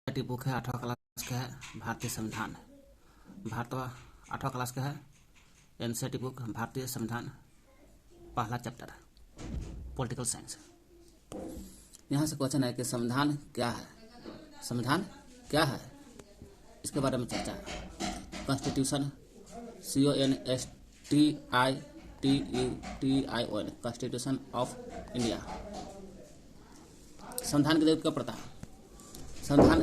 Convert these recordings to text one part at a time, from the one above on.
Book है 8वां class का है भारतीय संविधान। भारत 8वां क्लास का है एनसीईआरटी बुक भारतीय संविधान, पहला चैप्टर पॉलिटिकल साइंस। यहाँ से क्वेश्चन है कि संविधान क्या है। संविधान क्या है इसके बारे में चर्चा है। Constitution CONSTITUTION constitution of India. संविधान की जरूरत क्यों पड़ता है। संविधान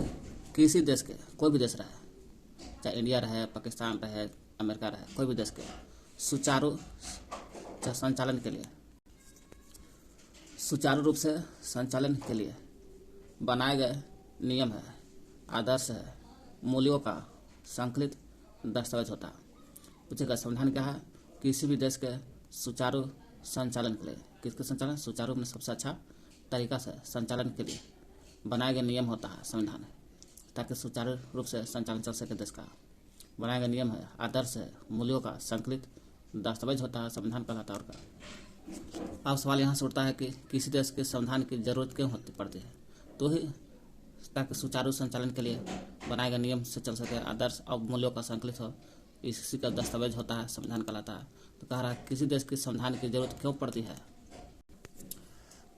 किसी देश के, कोई भी देश रहे, चाहे इंडिया रहे, पाकिस्तान रहे, अमेरिका रहे, कोई भी देश के सुचारू संचालन के लिए, सुचारू रूप से संचालन के लिए बनाए गए नियम है, आदर्श है, मूल्यों का संकलित दस्तावेज होता है। पूछेगा संविधान क्या है। किसी भी देश के सुचारू संचालन के लिए, किसके संचालन, सुचारू में सबसे अच्छा तरीका से संचालन के लिए बनाए गए नियम होता है संविधान, ताकि सुचारू रूप से संचालन चल सके देश का। बनाए गए नियम है, आदर्श है, मूल्यों का संकलित दस्तावेज होता है, संविधान कहलाता है। और अब सवाल यहाँ से उठता है कि किसी देश के संविधान की जरूरत क्यों पड़ती है। तो ही ताकि सुचारू संचालन के लिए बनाए गए नियम से चल सके, आदर्श और मूल्यों का संकलित हो, इसी का दस्तावेज होता है, संविधान कहलाता है। तो कह रहा है किसी देश की संविधान की जरूरत क्यों पड़ती है।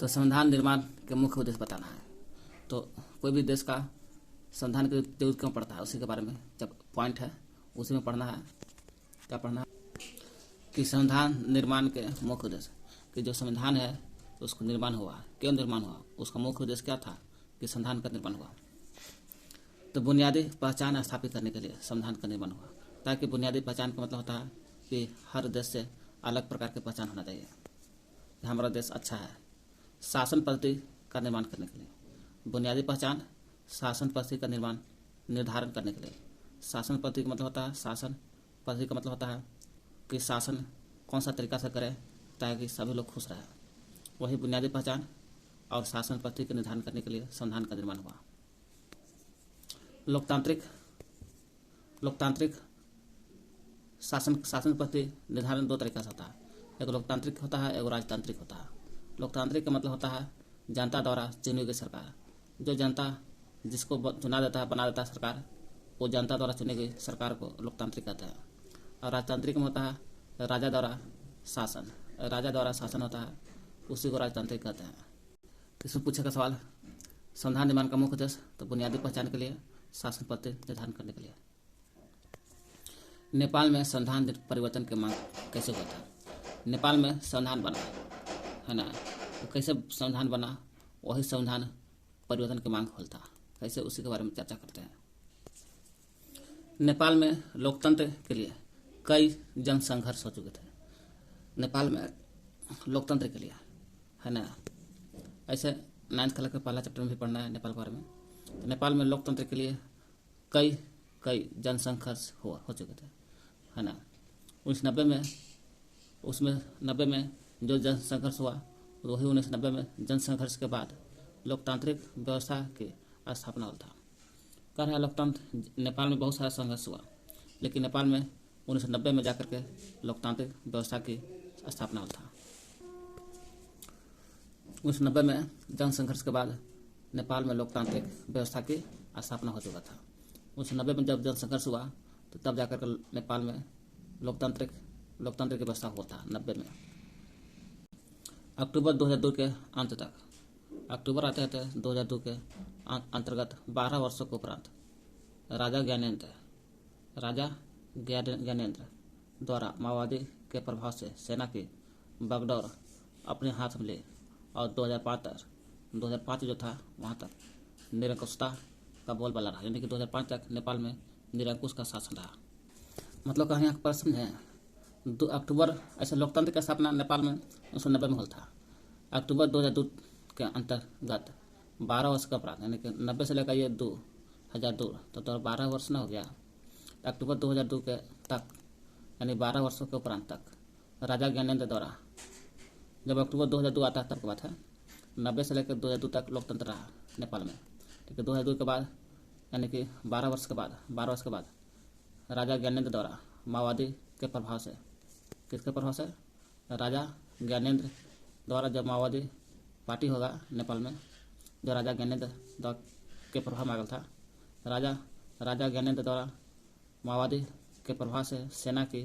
तो संविधान निर्माण के मुख्य उद्देश्य बताना है। तो कोई भी देश का संविधान की जरूरत क्यों पड़ता है उसी के बारे में जब पॉइंट है उसी में पढ़ना है। क्या पढ़ना है कि संविधान निर्माण के मुख्य उद्देश्य, कि जो संविधान है उसको निर्माण हुआ, क्यों निर्माण हुआ, उसका मुख्य उद्देश्य क्या था कि संविधान का निर्माण हुआ। तो बुनियादी पहचान स्थापित करने के लिए संविधान का निर्माण हुआ, ताकि बुनियादी पहचान का मतलब होता है कि हर देश से अलग प्रकार की पहचान होना चाहिए, हमारा देश अच्छा है। शासन पद्धति का निर्माण करने के लिए बुनियादी पहचान, शासन पद्धति का निर्माण निर्धारण करने के लिए। शासन पद्धति का मतलब होता है, शासन पद्धति का मतलब होता है कि शासन कौन सा तरीका से करें ताकि सभी लोग खुश रहें। वही बुनियादी पहचान और शासन पद्धति का निर्धारण करने के लिए संविधान का निर्माण हुआ। लोकतांत्रिक शासन पद्धति निर्धारण दो तरीका से होता है, एक लोकतांत्रिक होता है, एक राजतांत्रिक होता है। लोकतांत्रिक का मतलब होता है जनता द्वारा चुनी गई सरकार, जो जनता जिसको चुना देता है, बना देता है सरकार, वो जनता द्वारा चुनी गई सरकार को लोकतांत्रिक कहते हैं। और राजतांत्रिक में होता है राजा द्वारा शासन, राजा द्वारा शासन होता है, उसी को राजतांत्रिक कहते हैं। इसमें पूछेगा सवाल संविधान निर्माण का मुख्य उद्देश्य, तो बुनियादी पहचान के लिए, शासन पद्धति निर्धारण करने के लिए। नेपाल में संविधान परिवर्तन की मांग कैसे हुआ था। नेपाल में संविधान बना है ना, तो कैसे संविधान बना, वही संविधान परिवर्तन की मांग खोलता, कैसे उसी के बारे में चर्चा करते हैं। नेपाल में लोकतंत्र के लिए कई जन संघर्ष हो चुके थे। नेपाल में लोकतंत्र के लिए है ना, ऐसे 9th क्लास के पहला चैप्टर में भी पढ़ना है नेपाल के बारे में। तो नेपाल में लोकतंत्र के लिए कई जन संघर्ष हो चुके थे है ना। 1990 में जो जन संघर्ष हुआ, वही 1990 में जन संघर्ष के बाद लोकतांत्रिक व्यवस्था की स्थापना हुआ था। कह रहा है लोकतंत्र नेपाल में बहुत सारा संघर्ष हुआ, लेकिन नेपाल में 1990 में जाकर के लोकतांत्रिक व्यवस्था की स्थापना हुआ था। 1990 में जन संघर्ष के बाद नेपाल में लोकतांत्रिक व्यवस्था की स्थापना हो चुका था। 1990 में जब जन संघर्ष हुआ तो तब जाकर के नेपाल में लोकतांत्रिक की व्यवस्था हुआ था 90 में। अक्टूबर 2002 के अंत तक, अक्टूबर आते थे 2002 के अंतर्गत 12 वर्षों के उपरांत राजा ज्ञानेंद्र द्वारा माओवादी के प्रभाव से सेना की बागडोर अपने हाथ में ले और 2005 जो था वहाँ तक निरंकुशता का बोलबाला रहा, यानी कि 2005 तक नेपाल में निरंकुश का शासन रहा। मतलब कहीं यहाँ प्रश्न है 2 अक्टूबर ऐसे लोकतंत्र की स्थापना नेपाल में 1990 में हुआ था। अक्टूबर 2002 के अंतर्गत 12 वर्ष का अपराध, यानी कि 90 से लेकर ये 2002 तो 12 वर्ष ना हो गया। अक्टूबर 2002 के तक यानी 12 वर्षों के उपरांत तक राजा ज्ञानेंद्र द्वारा, जब अक्टूबर 2002 आता है तब की बात है, 90 से लेकर 2002 तक लोकतंत्र रहा नेपाल में। ठीक है, 2002 के बाद यानी कि 12 वर्ष के बाद राजा ज्ञानेंद्र द्वारा माओवादी के प्रभाव से, किसके प्रभाव से, राजा ज्ञानेंद्र द्वारा जब माओवादी पार्टी होगा नेपाल में, जो राजा ज्ञानेंद्र के प्रभाव में आ गया था, राजा ज्ञानेंद्र द्वारा माओवादी के प्रभाव से सेना की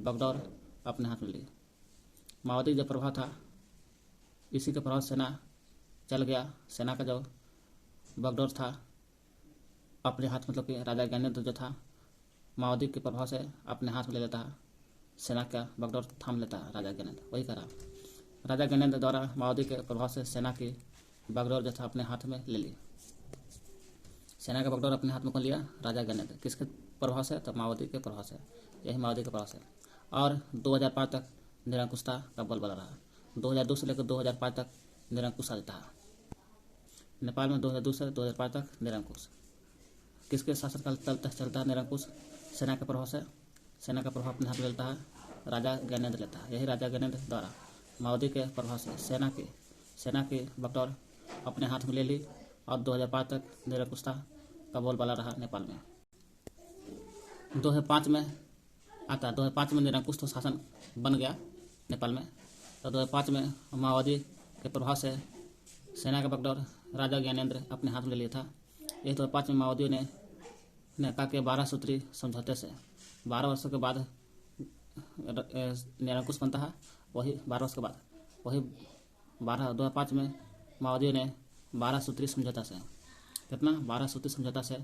बागडोर अपने हाथ में ली। माओवादी जो प्रभाव था, इसी के प्रभाव सेना चल गया। सेना का जो बागडोर था अपने हाथ, मतलब कि राजा ज्ञानेंद्र जो था माओवादी के प्रभाव से अपने हाथ में ले लेता है, सेना का बागडोर थाम लेता है राजा ज्ञानेंद्र। वही करा, राजा ज्ञानेंद्र द्वारा माओवादी के प्रभाव से सेना की बागडोर जो था अपने हाथ में ले ली। सेना का बागडोर अपने हाथ में कौन लिया? राजा ज्ञानेंद्र। किसके प्रभाव से? तो माओवादी के प्रभाव से, यही माओवादी के प्रभाव से। और 2005 तक निरंकुशता का बोलबाला रहा। 2002 से लेकर 2005 तक निरंकुश रहता है नेपाल में। 2002 से 2005 तक निरंकुश। किसके शासनकाल तक चलता है निरंकुश? सेना के प्रभाव से। सेना का प्रभाव अपने हाथ में लेता है राजा ज्ञानेंद्र लेता है। यही राजा ज्ञानेंद्र द्वारा माओवादी के प्रभाव से सेना की बकटोर अपने हाथ में ले ली और 2005 तक निरंकुशता का बोलबाला रहा नेपाल में। 2005 में आता, 2005 में निरंकुश तो शासन बन गया नेपाल में। तो 2005 में माओवादी के प्रभाव से सेना का बकटोर राजा ज्ञानेंद्र अपने हाथ में ले लिया था। यही 2005 में माओवादियों ने कहा कि 12 सूत्री समझौते से 12 वर्षों के बाद निरंकुश बनता है। वही 12 वर्ष के बाद, वही 2005 में माओवादियों ने 12 सूत्री समझौता से, कितना? 12 सूत्री समझौता से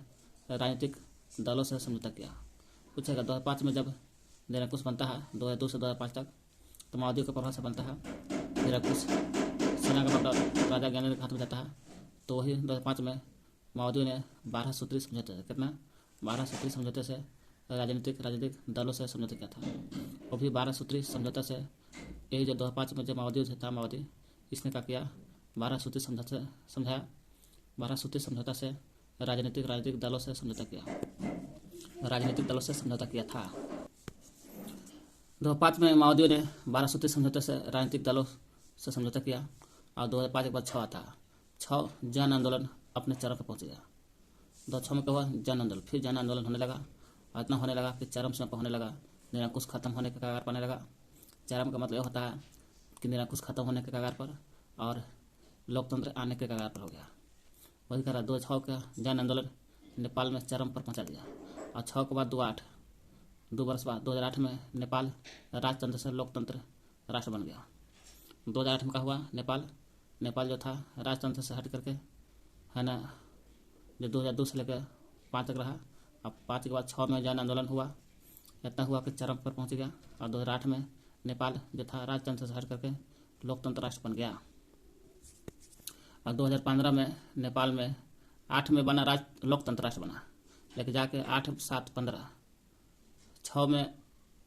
राजनीतिक दलों से समझौता किया। पूछेगा 2005 में जब निरंकुश बनता है 2002 से 2005 तक, तो माओवादियों के प्रभाव से बनता है निरंकुश। सेना का बकटोर राजा ज्ञानेंद्र के हाथ में जाता है। तो वही 2005 में माओवादियों ने 12 सूत्री समझौते से, कितना? 12 सूत्री समझौते से राजनीतिक दलों से समझौता किया था। वो भी 12 सूत्री समझौता से, यही जो 2005 में जो माओवादी था, माओवादी इसने क्या किया? 12 सूत्री समझाया। 12 सूत्री समझौता से राजनीतिक दलों से समझौता किया। राजनीतिक दलों से समझौता किया था। 2005 में माओवादियों ने 12 सूत्री समझौते से राजनीतिक दलों से समझौता किया। और 2005 के बाद 6 आता है। 6 जन आंदोलन अपने चरम पर पहुंच गया। 2006 में क्या हुआ? जन आंदोलन। फिर जन आंदोलन होने लगा, इतना होने लगा कि चरम सीमा पर होने लगा। निरंकुश खत्म होने के कगार पाने लगा। चरम का मतलब होता है कि निरंकुश खत्म होने के कगार पर और लोकतंत्र आने के कगार पर हो गया। वही करा 2006 का जन आंदोलन नेपाल में चरम पर पहुंचा दिया। और 6 के बाद 2 वर्ष बाद 2008 में नेपाल राजतंत्र से लोकतंत्र राष्ट्र बन गया। 2008 में क्या हुआ? नेपाल जो था राजतंत्र से हट करके, है ना, जो 2002 से लेकर 5 तक रहा। अब 5 के बाद 6 में जन आंदोलन हुआ, इतना हुआ कि चरम पर पहुंच गया। और 2008 में नेपाल जो था राजतंत्र से हट करके लोकतंत्र राष्ट्र बन गया। और 2015 में नेपाल में 8 में बना लोकतंत्र राष्ट्र बना, लेकिन जाके 8, 7, 15, 6 में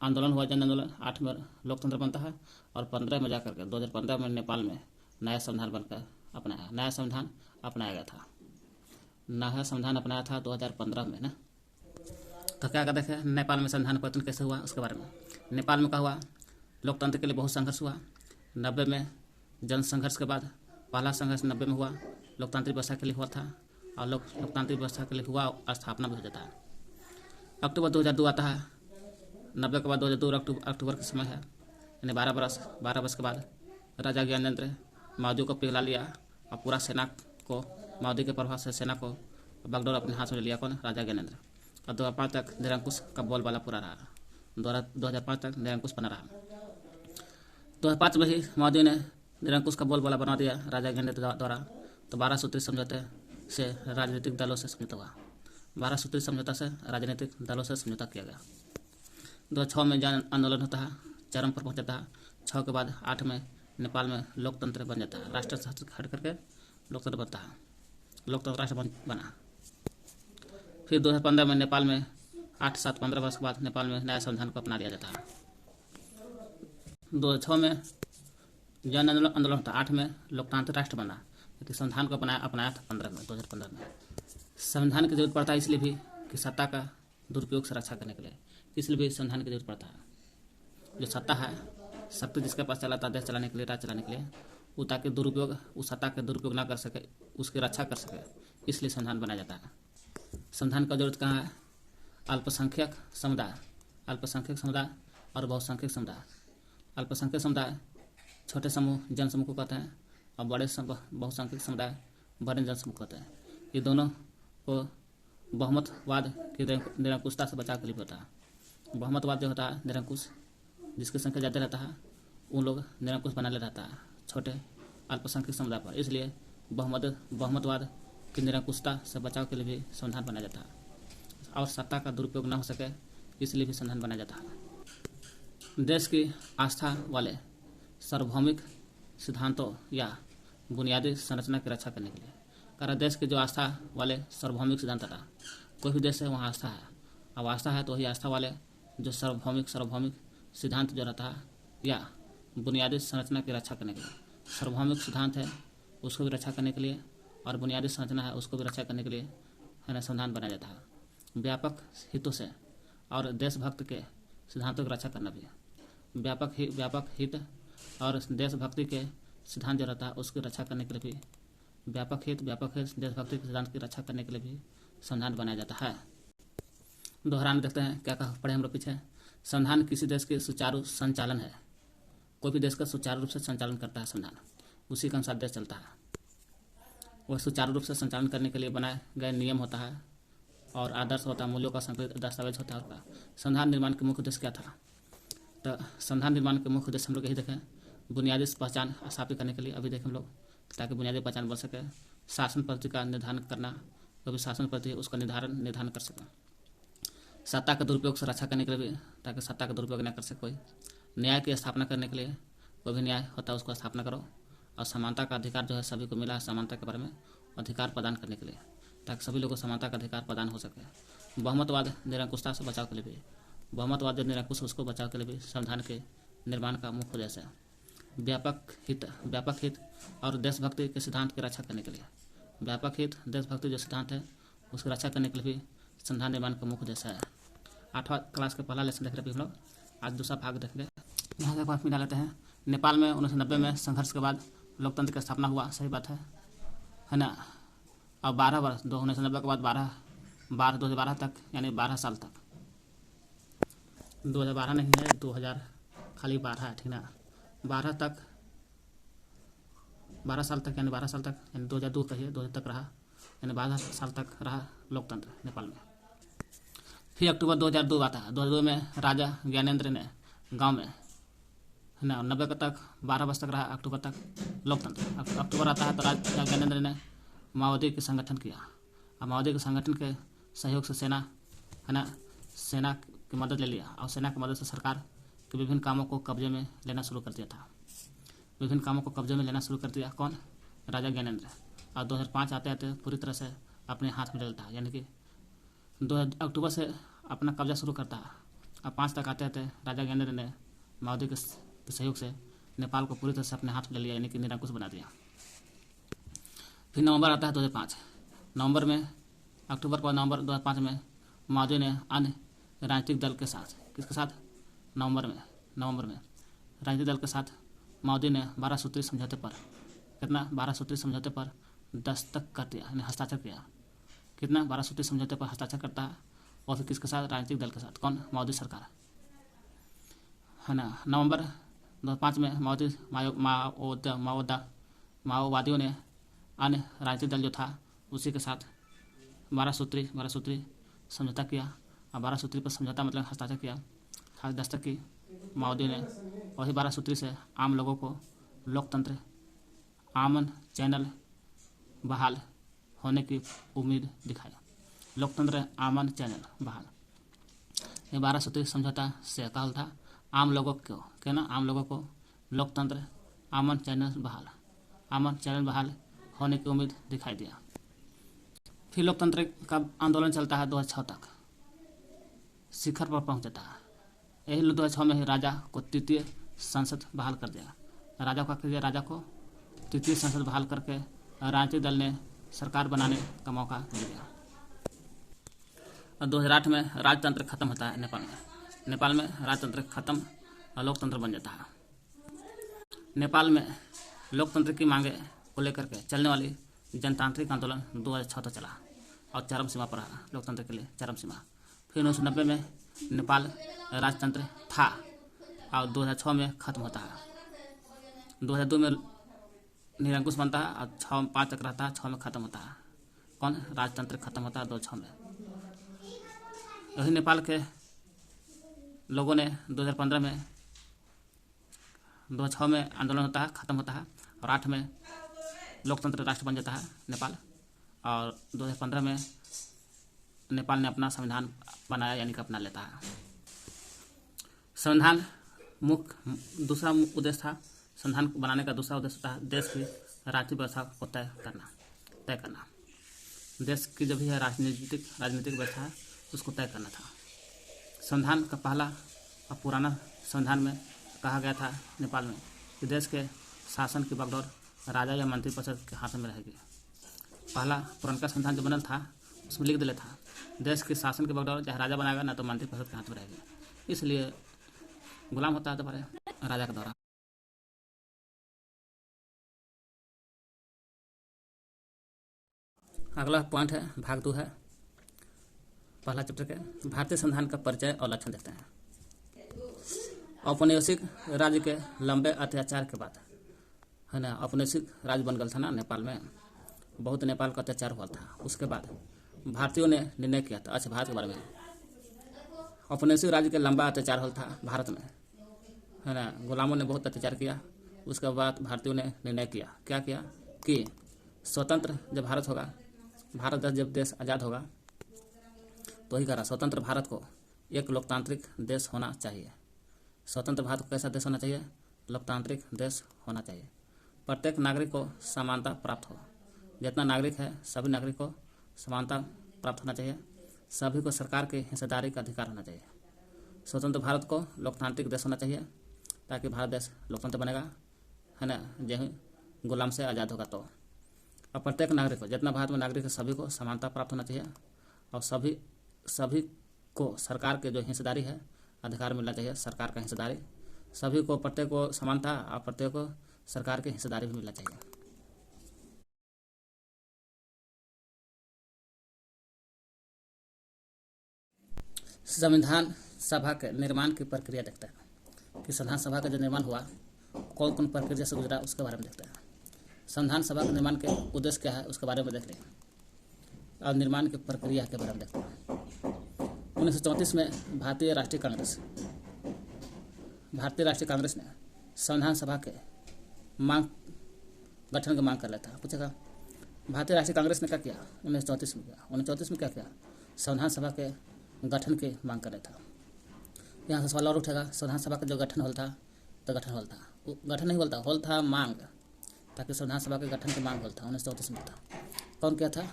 आंदोलन हुआ, जन आंदोलन, 8 में लोकतंत्र बनता है। और 15 में जाकर के 2015 में नेपाल में नया संविधान बनकर अपनाया। नया संविधान अपनाया गया था। नया संविधान अपनाया था 2015 में ना। तो क्या कहते हैं नेपाल में संविधान परिवर्तन कैसे हुआ उसके बारे में। नेपाल में क्या हुआ? लोकतंत्र के लिए बहुत संघर्ष हुआ। 90 में जन संघर्ष के बाद पहला संघर्ष 90 में हुआ, लोकतांत्रिक व्यवस्था के लिए हुआ था। और लोकतांत्रिक व्यवस्था के लिए हुआ, स्थापना भी हो जाता है। अक्टूबर 2002 आता है। 90 के बाद 2002 अक्टूबर का समय है, यानी 12 वर्ष के बाद राजा ज्ञानेंद्र माओवादियों को पिघला लिया और पूरा सेना को, माओवादी के प्रभाव से सेना को बागडोर अपने हाथ में ले लिया। कौन? राजा ज्ञानेंद्र। और 2005 तक निरंकुश का बोलबाला पूरा रहा। 2005 तक निरंकुश बना रहा। 2005 में ही माओवादियों ने निरंकुश का बोलबाला बना दिया राजा ज्ञानेंद्र द्वारा। तो 12 सूत्री समझौते से राजनीतिक दलों से समझौता हुआ। 12 सूत्री समझौता से राजनीतिक दलों से समझौता किया गया। 2006 में जन आंदोलन होता है, चरम पर पहुंच जाता है। 6 के बाद 8 में नेपाल में लोकतंत्र बन जाता है। राष्ट्र से हट करके लोकतंत्र बनता है, लोकतंत्र राष्ट्र बना। फिर 2015 में नेपाल में 8, 7, 15 वर्ष के बाद नेपाल में नया संविधान को अपना लिया जाता है। 2006 में जन आंदोलन होता है, 8 में लोकतांत्रिक राष्ट्र बना, लेकिन संविधान को अपनाया था 2015 में। संविधान की जरूरत पड़ता है इसलिए भी कि सत्ता का दुरुपयोग से रक्षा करने के लिए, इसलिए भी संविधान की जरूरत पड़ता है। जो सत्ता है, शक्ति जिसके पास चलाता है देश चलाने के लिए, राज्य चलाने के लिए, वो ताकि उस सत्ता का दुरुपयोग ना कर सके, उसकी रक्षा कर सके, इसलिए संविधान बनाया जाता है। संविधान का जरूरत कहाँ है? अल्पसंख्यक समुदाय और बहुसंख्यक समुदाय। अल्पसंख्यक समुदाय छोटे समूह, जनसमूह को कहते हैं, और बड़े बहुसंख्यक समुदाय बड़े जनसमूह कहते हैं। ये दोनों को बहुमतवाद की निरंकुशता से बचाव के लिए होता है। बहुमतवाद जो होता है निरंकुश, जिसकी संख्या ज़्यादा रहता है उन लोग निरंकुश बना ले रहता है छोटे अल्पसंख्यक समुदाय पर, इसलिए बहुमतवाद की निरंकुशता से बचाव के लिए भी संविधान बनाया जाता है। और सत्ता का दुरुपयोग न हो सके इसलिए भी संविधान बनाया जाता है। देश की आस्था वाले सार्वभौमिक सिद्धांतों या बुनियादी संरचना की रक्षा करने के लिए। कारण देश के जो आस्था वाले सार्वभौमिक सिद्धांत था, कोई भी देश है वहाँ आस्था है, अब आस्था है तो वही आस्था वाले जो सार्वभौमिक सिद्धांत जो रहता है या बुनियादी संरचना की रक्षा करने के लिए, सार्वभौमिक सिद्धांत है उसको भी रक्षा करने के लिए और बुनियादी संरचना है उसको भी रक्षा करने के लिए है ना संविधान बनाया जाता है। व्यापक हितों से और देशभक्त के सिद्धांतों की रक्षा करना भी, व्यापक हित और देशभक्ति के सिद्धांत जो रहता है उसकी रक्षा करने के लिए भी, व्यापक हित देशभक्ति के सिद्धांत की रक्षा करने के लिए भी संविधान बनाया जाता है। दोहरान देखते हैं क्या कहा पढ़े हम लोग पीछे। संविधान किसी देश के सुचारू संचालन है, कोई भी देश का सुचारू रूप से संचालन करता है संविधान, उसी के अनुसार देश चलता है। वह सुचारू रूप से संचालन करने के लिए बनाए गए नियम होता है और आदर्श होता है, मूल्यों का संकलित दस्तावेज होता है। और संविधान निर्माण के मुख्य उद्देश्य क्या था? तो संविधान निर्माण के मुख्य उद्देश्य हम लोग यही देखें, बुनियादी पहचान स्थापित करने के लिए अभी देखें हम लोग, ताकि बुनियादी पहचान बन सके। शासन पद्धति का निर्धारण करना, जो भी शासन पद्धति है उसका निर्धारण कर सके। सत्ता के दुरुपयोग से रक्षा करने के लिए भी, ताकि सत्ता का दुरुपयोग न कर सके कोई। न्याय की स्थापना करने के लिए, कोई भी न्याय होता है उसको स्थापना करो। और समानता का अधिकार जो है सभी को मिला है, समानता के बारे में अधिकार प्रदान करने के लिए, ताकि सभी लोगों को समानता का अधिकार प्रदान हो सके। बहुमतवाद निरंकुशता से बचाव के लिए भी, बहुमतवाद जो निरंकुश उसको बचाव के लिए भी संविधान के निर्माण का मुख्य उद्देश्य है। व्यापक हित और देशभक्ति के सिद्धांत की रक्षा करने के लिए, व्यापक हित देशभक्ति जो सिद्धांत है उसकी रक्षा करने के लिए भी संविधान निर्माण का मुख्य उद्देश्य है। 8वां क्लास का पहला लेसन देख रहे हम लोग, आज दूसरा भाग देखेंगे। यहाँ से बात मिला लेते हैं। नेपाल में 1990 में संघर्ष के बाद लोकतंत्र की स्थापना हुआ, सही बात है ना। और 12 वर्ष 1990 के बाद 2012 तक, यानी 12 साल तक, 2012 नहीं है 2000 खाली 12 है, ठीक ना। 12 साल तक यानी 2002 कहिए 2000 तक रहा, यानी 12 साल तक रहा लोकतंत्र नेपाल में। फिर अक्टूबर 2002 आता है। 2002 में राजा ज्ञानेंद्र ने गांव में है ना 90 तक 12 वर्ष तक रहा अक्टूबर तक लोकतंत्र। अक्टूबर आता है तो राजा ज्ञानेंद्र ने माओवादी के संगठन किया। और माओवादी के संगठन के सहयोग से सेना की मदद ले लिया और सेना की मदद से सरकार के विभिन्न कामों को कब्जे में लेना शुरू कर दिया था। कौन? राजा ज्ञानेंद्र। और 2005 आते पूरी तरह से अपने हाथ में ले लेता है, यानी कि 2 अक्टूबर से अपना कब्जा शुरू करता है। और 5 तक आते राजा ज्ञानेंद्र ने माओवादी के सहयोग से नेपाल को पूरी तरह से अपने हाथ में ले लिया, यानी कि निरंकुश बना दिया। फिर नवंबर आता है 2005। नवंबर में अक्टूबर पर नवंबर 2005 में माओवादी ने अन्य राजनीतिक दल के साथ, किसके साथ? नवंबर में राजनीतिक दल के साथ माओवादी ने 12 सूत्री समझौते पर 12 सूत्री समझौते पर दस्तखत कर दिया, यानी हस्ताक्षर किया। 12 सूत्री समझौते पर हस्ताक्षर करता है और फिर किसके साथ? राजनीतिक दल के साथ। कौन? माओवादी सरकार, है ना। नवंबर 2005 में माओवादियों ने अन्य राजनीतिक दल जो था उसी के साथ 12 सूत्री समझौता किया। और 12 सूत्री पर समझौता मतलब हस्ताक्षर किया, खास दस्तखत की माओवादियों ने। वही 12 सूत्री से आम लोगों को लोकतंत्र आमन चैनल बहाल होने की उम्मीद दिखाई। लोकतंत्र आमन चैनल बहाल, ये 12 सूत्री समझौता से कहा था आम लोगों को लोकतंत्र आमन चैनल बहाल होने की उम्मीद दिखाई दिया। फिर लोकतंत्र का आंदोलन चलता है 2006 तक, शिखर पर पहुंच जाता है। यही 2006 में ही राजा को तृतीय संसद बहाल कर दिया। राजा को तृतीय संसद बहाल करके राजनीतिक दल ने सरकार बनाने का मौका मिल गया। और 2008 में राजतंत्र खत्म होता है नेपाल में राजतंत्र खत्म और लोकतंत्र बन जाता है। नेपाल में लोकतंत्र की मांगे को लेकर के चलने वाली जनतांत्रिक आंदोलन 2006 तक चला और चरम सीमा पर रहा, लोकतंत्र के लिए चरम सीमा। फिर 1990 में नेपाल राजतंत्र था और 2006 में खत्म होता है। 2002 में निरंकुश बनता है और 5 तक रहता है, 6 में खत्म होता है। कौन? राजतंत्र खत्म होता है 2006 में। वही नेपाल के लोगों ने 2015 में 2006 में आंदोलन होता है, ख़त्म होता है, और 8 में लोकतंत्र राष्ट्र बन जाता है नेपाल, और 2015 में नेपाल ने अपना संविधान बनाया, यानी कि अपना लेता है। संविधान मुख्य दूसरा उद्देश्य था, संविधान बनाने का दूसरा उद्देश्य था देश की राजनीतिक व्यवस्था को तय करना। देश की जो भी है राजनीतिक व्यवस्था है उसको तय करना था। संविधान का पहला और पुराना संविधान में कहा गया था नेपाल में कि देश के शासन की बागडोर राजा या मंत्रिपरिषद के हाथ में रहेगी। पहला पुराना संविधान जो बनल था उसमें लिख दिया था देश के शासन की बागडोर चाहे राजा बनाएगा ना तो मंत्रिपरिषद के हाथ में रहेगी, इसलिए गुलाम होता है दोबारा राजा के द्वारा। अगला पॉइंट है भाग 2 है पहला चैप्टर के भारतीय संविधान का परिचय और लक्षण देखते हैं। औपनिवेशिक राज्य के लंबे अत्याचार के बाद है ना, औपनिवेशिक राज्य बन गया था ना नेपाल में, बहुत नेपाल का अत्याचार हुआ था। उसके बाद भारतीयों ने निर्णय किया था, अच्छा भारत के बारे में, औपनिवेशिक राज्य के लंबा अत्याचार हुआ था भारत में, है ना, गुलामों ने बहुत अत्याचार किया। उसके बाद भारतीयों ने निर्णय किया, क्या किया कि स्वतंत्र जब भारत होगा, भारत जब देश आज़ाद होगा तो ही कह रहा स्वतंत्र भारत को एक लोकतांत्रिक देश होना चाहिए। स्वतंत्र भारत को कैसा देश होना चाहिए? लोकतांत्रिक देश होना चाहिए। प्रत्येक नागरिक को समानता प्राप्त हो, जितना नागरिक है सभी नागरिक को समानता प्राप्त होना चाहिए। सभी को सरकार की हिस्सेदारी का अधिकार होना चाहिए। स्वतंत्र भारत को लोकतांत्रिक देश होना चाहिए ताकि भारत देश लोकतंत्र बनेगा, है ना, जो गुलाम से आज़ाद होगा तो। और प्रत्येक नागरिक को, जितना भारत में नागरिक है सभी को समानता प्राप्त होना चाहिए, और सभी को सरकार के जो हिस्सेदारी है अधिकार मिलना चाहिए, सरकार का हिस्सेदारी सभी को, प्रत्येक को समानता और प्रत्येक को सरकार की हिस्सेदारी भी मिलना चाहिए। संविधान सभा के निर्माण की प्रक्रिया देखते हैं कि संविधान सभा का जो निर्माण हुआ कौन कौन प्रक्रिया से गुजरा उसके बारे में देखते हैं। संविधान सभा के निर्माण के उद्देश्य क्या है उसके बारे में देख लें, और निर्माण की प्रक्रिया के बारे में देखते हैं। 1934 में भारतीय राष्ट्रीय कांग्रेस ने संविधान सभा के गठन की मांग कर लेता है। पूछेगा भारतीय राष्ट्रीय कांग्रेस ने क्या किया 1934 में क्या किया? संविधान सभा के गठन की मांग कर लेता। यहाँ से सवाल और उठेगा, संविधान सभा का जो गठन होल था तो गठन नहीं बोलता, होल था मांग, ताकि संविधान सभा के गठन की मांग होल था 1934 में था। कौन किया था?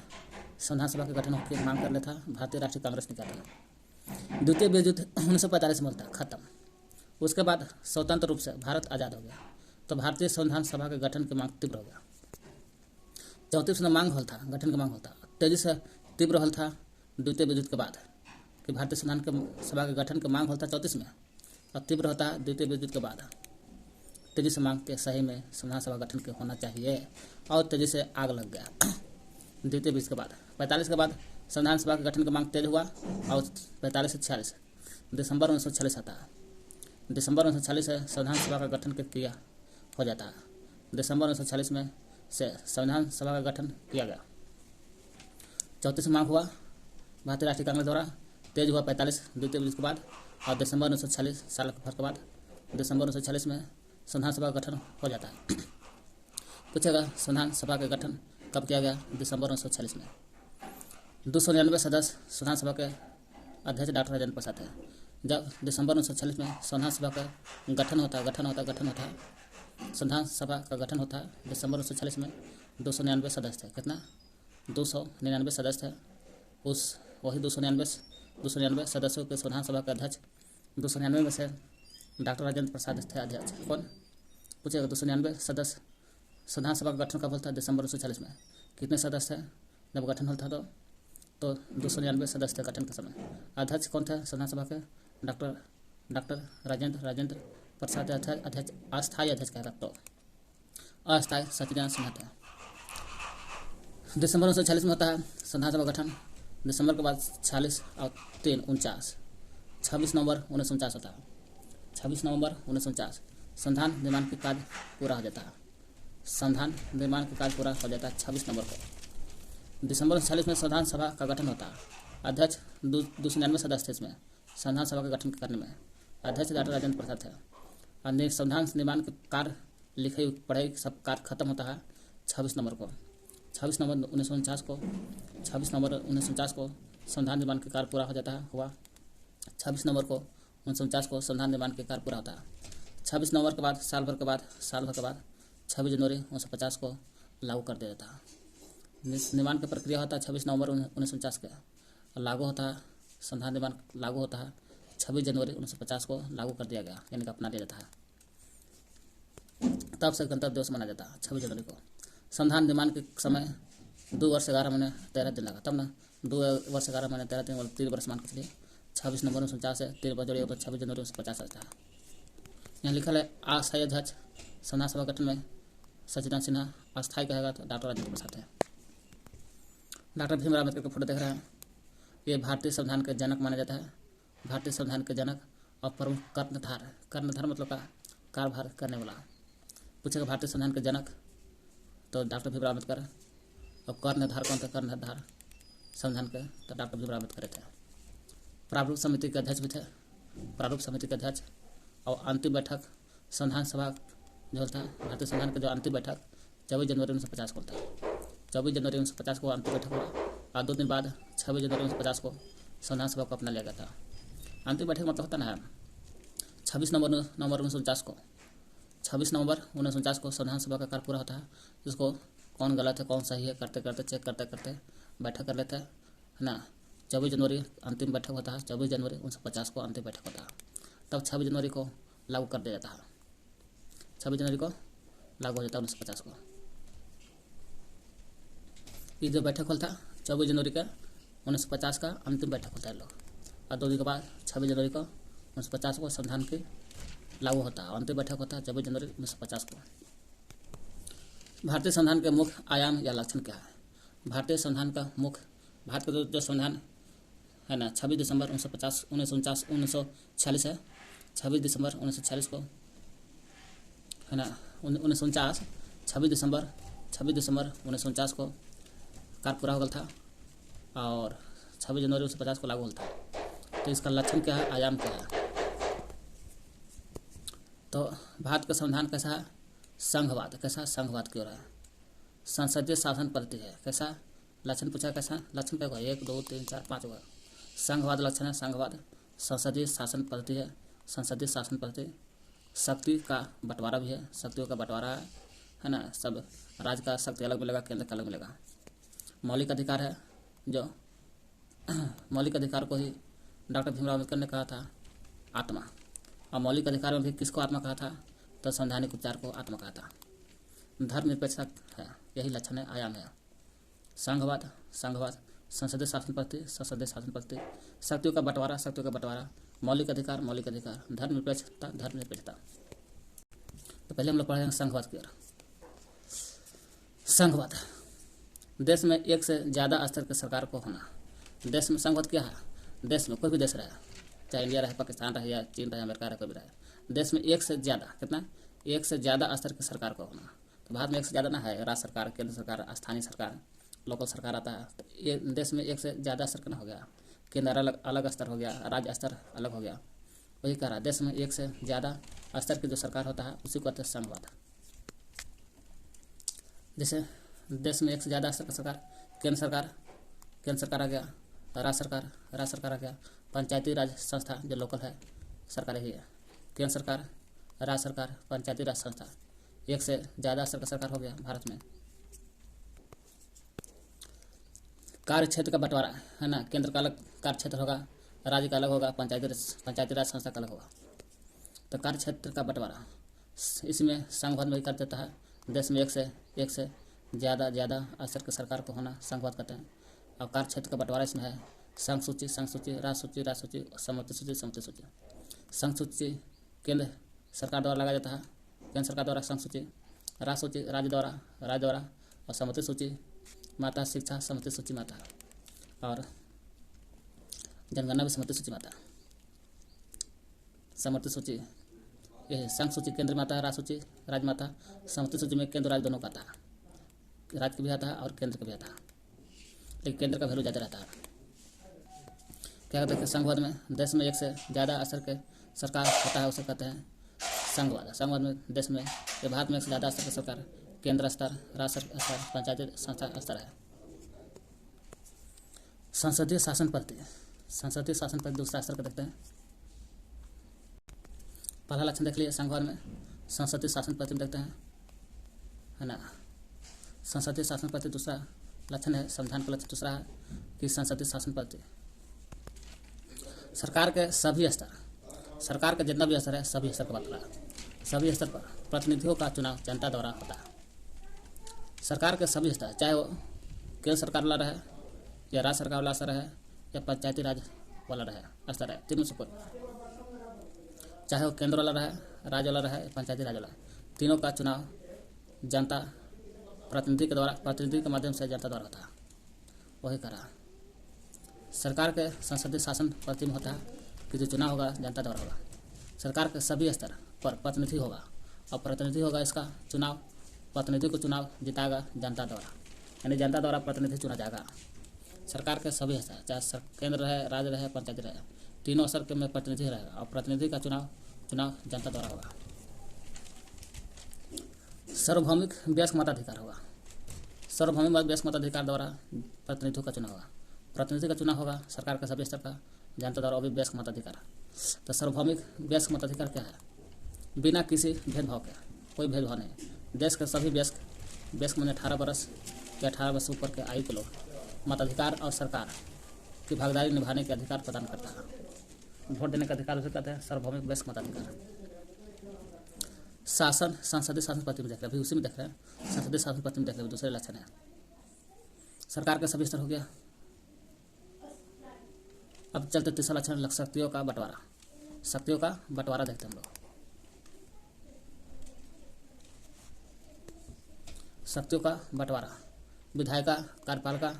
संविधान सभा के गठन की मांग कर लेता भारतीय राष्ट्रीय कांग्रेस ने किया था। द्वितीय विश्व युद्ध 1945 में होता खत्म। उसके बाद स्वतंत्र रूप से भारत आज़ाद हो गया तो भारतीय संविधान सभा के गठन की मांग तीव्र हो गया। 34 में मांग होल था, गठन की मांग होता तेजी से तीव्र होल था द्वितीय विश्व युद्ध के बाद कि भारतीय संविधान सभा के गठन की मांग होता 34 में, और तीव्र होता द्वितीय विश्व युद्ध के बाद तेजी से मांग के सही में संविधान सभा गठन के होना चाहिए, और तेजी से आग लग गया द्वितीय विश्व के बाद। 45 के बाद संविधान सभा के गठन की मांग तेज हुआ, और 45 से 46 दिसंबर 1946 आता है। दिसंबर 1946 से संविधान सभा का गठन की क्रिया हो जाता है। दिसंबर 1946 में से संविधान सभा का गठन किया गया। 34 मांग हुआ भारतीय राष्ट्रीय कांग्रेस द्वारा, तेज हुआ 45 द्वितीय विश्व के बाद, और दिसंबर 1946 साल भर के बाद दिसंबर 1946 में संविधान सभा का गठन हो जाता है। पूछेगा संविधान सभा का गठन कब किया गया? दिसंबर 1946 में। 299 सदस्य संविधान सभा के अध्यक्ष डॉक्टर राजेंद्र प्रसाद थे। जब दिसंबर 1946 में संविधान सभा का गठन होता है, संविधान सभा का गठन होता है दिसंबर 1946 में 299 सदस्य थे। कितना? 299 सदस्य थे। उस वही 299 सदस्यों के संविधान सभा के अध्यक्ष 299 में से डॉक्टर राजेंद्र प्रसाद थे अध्यक्ष। कौन? पूछेगा 299 सदस्य संविधान सभा का गठन कब होता है? दिसंबर 1946 में। कितने सदस्य थे जब गठन होता तो 299 सदस्य थे गठन के समय। अध्यक्ष कौन थे संविधान सभा के? डॉक्टर राजेंद्र प्रसाद अध्यक्ष, अस्थायी अध्यक्ष कहता तो अस्थायी सत्यनारायण सिन्हा थे। दिसंबर 1946 में होता है संविधान सभा गठन। दिसंबर के बाद 46 और 3 49 26 नवंबर 1949 होता है। 26 नवंबर 1949 संविधान निर्माण का कार्य पूरा हो जाता है। संविधान निर्माण का कार्य पूरा हो जाता है 26 नवंबर को। दिसंबर 1946 में संविधान सभा का गठन होता है। अध्यक्ष 299 सदस्य थे इसमें संविधान सभा का गठन करने में। अध्यक्ष डॉक्टर राजेंद्र प्रसाद थे। संविधान निर्माण के कार्य लिखाई पढ़ाई सब कार्य खत्म होता है 26 नवंबर को। 26 नवंबर 1949 को संविधान निर्माण के कार्य पूरा हो जाता है। हुआ 26 नवंबर को 1949 को संविधान निर्माण के कार्य पूरा होता है। 26 नवंबर के बाद साल भर के बाद 26 जनवरी 1950 को लागू कर दिया जाता है। निर्माण की प्रक्रिया होता है 26 नवंबर 1949 के, लागू होता है संविधान निर्माण लागू होता है 26 जनवरी 1950 को लागू कर दिया गया, यानी कि अपना दिया जाता है। तब से गणतंत्र दिवस मनाया जाता है 26 जनवरी को। संविधान निर्माण के समय 2 वर्ष 11 महीने 13 दिन लगा, तब ना 2 वर्ष 11 महीने 13 दिन 3 वर्ष मान के चलिए 26 नवंबर 1949 से 3 वर्ष जोड़िए तो 26 जनवरी 1950 आता है। यहाँ लिखा है अस्थायी अध्यक्ष संविधान सभा गठन में सचिदानंद सिन्हा, अस्थायी कहेगा तो डॉक्टर राजेंद्र प्रसाद है। डॉक्टर भीमराव अम्बेडकर का फोटो देख रहे हैं, ये भारतीय संविधान के जनक माना जाता है। भारतीय संविधान के जनक और प्रमुख कर्णधार, कर्णधार मतलब का कार्यभार करने वाला। पूछेगा भारतीय संविधान के जनक तो डॉक्टर भीमराव अम्बेडकर, और कर्णधार कौन थे? कर्णधार संविधान के तो डॉक्टर भीमराव अम्बेडकर थे। प्रारूप समिति के अध्यक्ष भी थे, प्रारूप समिति के अध्यक्ष। और अंतिम बैठक संविधान सभा जो था भारतीय संविधान की जो अंतिम बैठक 24 जनवरी 1950 को था। 24 जनवरी 1950 को अंतिम बैठक हुआ और 2 दिन बाद 26 जनवरी 1950 को संविधान सभा को अपना लिया गया था। अंतिम बैठक मतलब होता ना 26 नवंबर 1949 को, 26 नवंबर 1949 को संविधान सभा का कार्य पूरा होता है। जिसको कौन गलत है कौन सही है करते करते चेक करते करते बैठक कर लेते हैं, है ना। 24 जनवरी अंतिम बैठक होता है, 24 जनवरी 1950 को अंतिम बैठक होता है। तब 26 जनवरी को लागू कर दिया जाता है, 26 जनवरी को लागू हो जाता है 1950 को। ये जो बैठक होता था 24 जनवरी का 1950 का अंतिम बैठक होता है लोग, और 2 दिन के बाद 26 जनवरी को 1950 को संविधान के लागू होता है, अंतिम बैठक होता है 24 जनवरी 1950 को। भारतीय संविधान के मुख्य आयाम या लक्षण क्या है? भारतीय संविधान का मुख्य, भारत का जो संविधान है ना 26 दिसंबर 1946 है, 26 दिसंबर 1946 को है ना 1949 26 दिसंबर 1949 को कार्य पूरा हो गया था और 26 जनवरी 1950 को लागू होता है। तो इसका लक्षण क्या है, आयाम क्या है? तो भारत का संविधान कैसा है? संघवाद। कैसा? संघवाद की ओर है। संसदीय शासन पद्धति है। कैसा लक्षण पूछा? कैसा लक्षण क्या होगा? 1 2 3 4 5 होगा। संघवाद लक्षण है, संघवाद। संसदीय शासन पद्धति है, संसदीय शासन पद्धति। शक्ति का बंटवारा भी है, शक्तियों का बंटवारा है ना। सब राज्य का शक्ति अलग मिलेगा, केंद्र का अलग मिलेगा। मौलिक अधिकार है, जो मौलिक अधिकार को ही डॉक्टर भीमराव अम्बेडकर ने कहा था आत्मा, और मौलिक अधिकार में भी किसको आत्मा कहा था? तो संवैधानिक उपचार को आत्मा कहा था। धर्मनिरपेक्षता है, यही लक्षण है, आयाम है। संघवाद, संघवाद। संसदीय शासन पद्धति, संसदीय शासन पद्धति। शक्तियों का बंटवारा, शक्तियों का बंटवारा। मौलिक अधिकार, मौलिक अधिकार। धर्मनिरपेक्षता, धर्मनिरपेक्षता। तो पहले हम लोग पढ़ेंगे संघवाद की ओर। संघवाद, देश में एक से ज़्यादा स्तर की सरकार को होना। देश में संघवाद क्या है? देश में कोई भी देश रहे, चाहे इंडिया रहे, पाकिस्तान रहे या चीन रहे, अमेरिका रहे, कोई भी रहे, देश में एक से ज़्यादा, कितना? एक से ज़्यादा स्तर की सरकार को होना। तो भारत में एक से ज़्यादा ना है, राज्य सरकार, केंद्र सरकार, स्थानीय सरकार, लोकल सरकार आता है। तो ये देश में एक से ज़्यादा स्तर का ना हो गया, केंद्र अलग अलग स्तर हो गया, राज्य स्तर अलग हो गया। वही कह रहा है, देश में एक से ज़्यादा स्तर की जो सरकार होता है उसी को कहते हैं संघवाद। जैसे देश में एक से ज़्यादा स्तर का सरकार, केंद्र सरकार आ गया, राज्य सरकार आ गया, पंचायती राज संस्था जो लोकल है सरकार ही है, केंद्र सरकार, राज्य सरकार, पंचायती राज संस्था, एक से ज़्यादा स्तर का सरकार हो गया भारत में। कार्य क्षेत्र का बंटवारा है ना, केंद्र का अलग कार्य क्षेत्र होगा, राज्य का अलग होगा, पंचायती राज संस्था का अलग होगा। तो कार्य क्षेत्र का बंटवारा इसमें संघवाद में कर देता है। देश में एक से ज़्यादा स्तर की सरकार को होना संघवाद कहते हैं। और कार्य क्षेत्र का बंटवारा इसमें है संघ सूची, राज्य सूची, सम्मति सूची। संघ सूची केंद्र सरकार द्वारा लगाया जाता है, केंद्र सरकार द्वारा संघ सूची, राज्य सूची राज्य द्वारा, और सम्मति सूची माता शिक्षा सम्मति सूची माता, और जनगणना भी सम्मति सूची माता। सम्मति सूची यह संघ सूची केंद्र माता है, राज्य सूची राज्य माता। सम्मति सूची में केंद्र राज्य दोनों का आता है, राज्य का भी आता है और केंद्र का भी आता है, लेकिन केंद्र का वैल्यू ज़्यादा रहता है। क्या कहते हैं संघवाद में देश में एक से ज़्यादा स्तर के सरकार होता है, उसे कहते हैं संघवाद। संघवाद में देश में या भारत में एक से ज़्यादा स्तर की सरकार केंद्र स्तर, राज्य स्तर, पंचायती संस्था स्तर है। संसदीय शासन पद्धति, संसदीय शासन पद्धति दूसरा स्तर का देखते हैं। पहला लक्षण देख लिए संघवाद में संसदीय शासन पद्धति देखते हैं, है ना। संसदीय शासन पद्धति दूसरा लक्षण है। संविधान का लक्षण दूसरा है कि संसदीय शासन पद्धति सरकार के सभी स्तर, सरकार का जितना भी स्तर है सभी स्तर का बात कर रहा है। सभी स्तर पर प्रतिनिधियों का चुनाव जनता द्वारा होता है। सरकार के सभी स्तर, चाहे वो केंद्र सरकार वाला रहे या राज्य सरकार वाला स्तर है या पंचायती राज वाला रहे स्तर है, तीनों से कोई, चाहे वो केंद्र वाला रहे, राज्य वाला रहे, पंचायती राज वाला, तीनों का चुनाव जनता प्रतिनिधि के द्वारा, प्रतिनिधि के माध्यम से जनता द्वारा होता है। वही करा सरकार के संसदीय शासन पद्धति में होता है कि जो चुनाव होगा जनता द्वारा होगा। सरकार के सभी स्तर पर प्रतिनिधि होगा और प्रतिनिधि होगा, इसका चुनाव, प्रतिनिधि को चुनाव जिताएगा जनता द्वारा, यानी जनता द्वारा प्रतिनिधि चुना जाएगा। सरकार के सभी स्तर, चाहे केंद्र रहे, राज्य रहे, पंचायती रहे, तीनों स्तर के में प्रतिनिधि रहेगा और प्रतिनिधि का चुनाव जनता द्वारा होगा। सार्वभौमिक वयस्क मताधिकार होगा। सार्वभौमिक वयस्क मताधिकार द्वारा प्रतिनिधियों का चुनाव होगा। प्रतिनिधि का चुनाव होगा सरकार के सभी स्तर का जनता द्वारा, और भी वयस्क मताधिकार। तो सार्वभौमिक वयस्क मताधिकार क्या है? बिना किसी भेदभाव के, कोई भेदभाव नहीं, देश के सभी वयस्क मैंने 18 वर्ष या 18 वर्ष ऊपर के आयु के लोग मताधिकार और सरकार की भागीदारी निभाने के अधिकार प्रदान करता है। वोट देने का अधिकार उसे कहते हैं सार्वभौमिक वयस्क मताधिकार। शासन, संसदीय शासन पद्धति में देख रहे हैं, अभी उसी में देख रहे हैं, संसदीय शासन पद्धति में देख रहे हैं। दूसरे लक्षण है सरकार के सभी स्तर हो गया। अब चलते तीसरा लक्षण, शक्तियों का बंटवारा। शक्तियों का बंटवारा देखते हैं हम लोग। शक्तियों का बंटवारा, विधायिका, कार्यपालिका,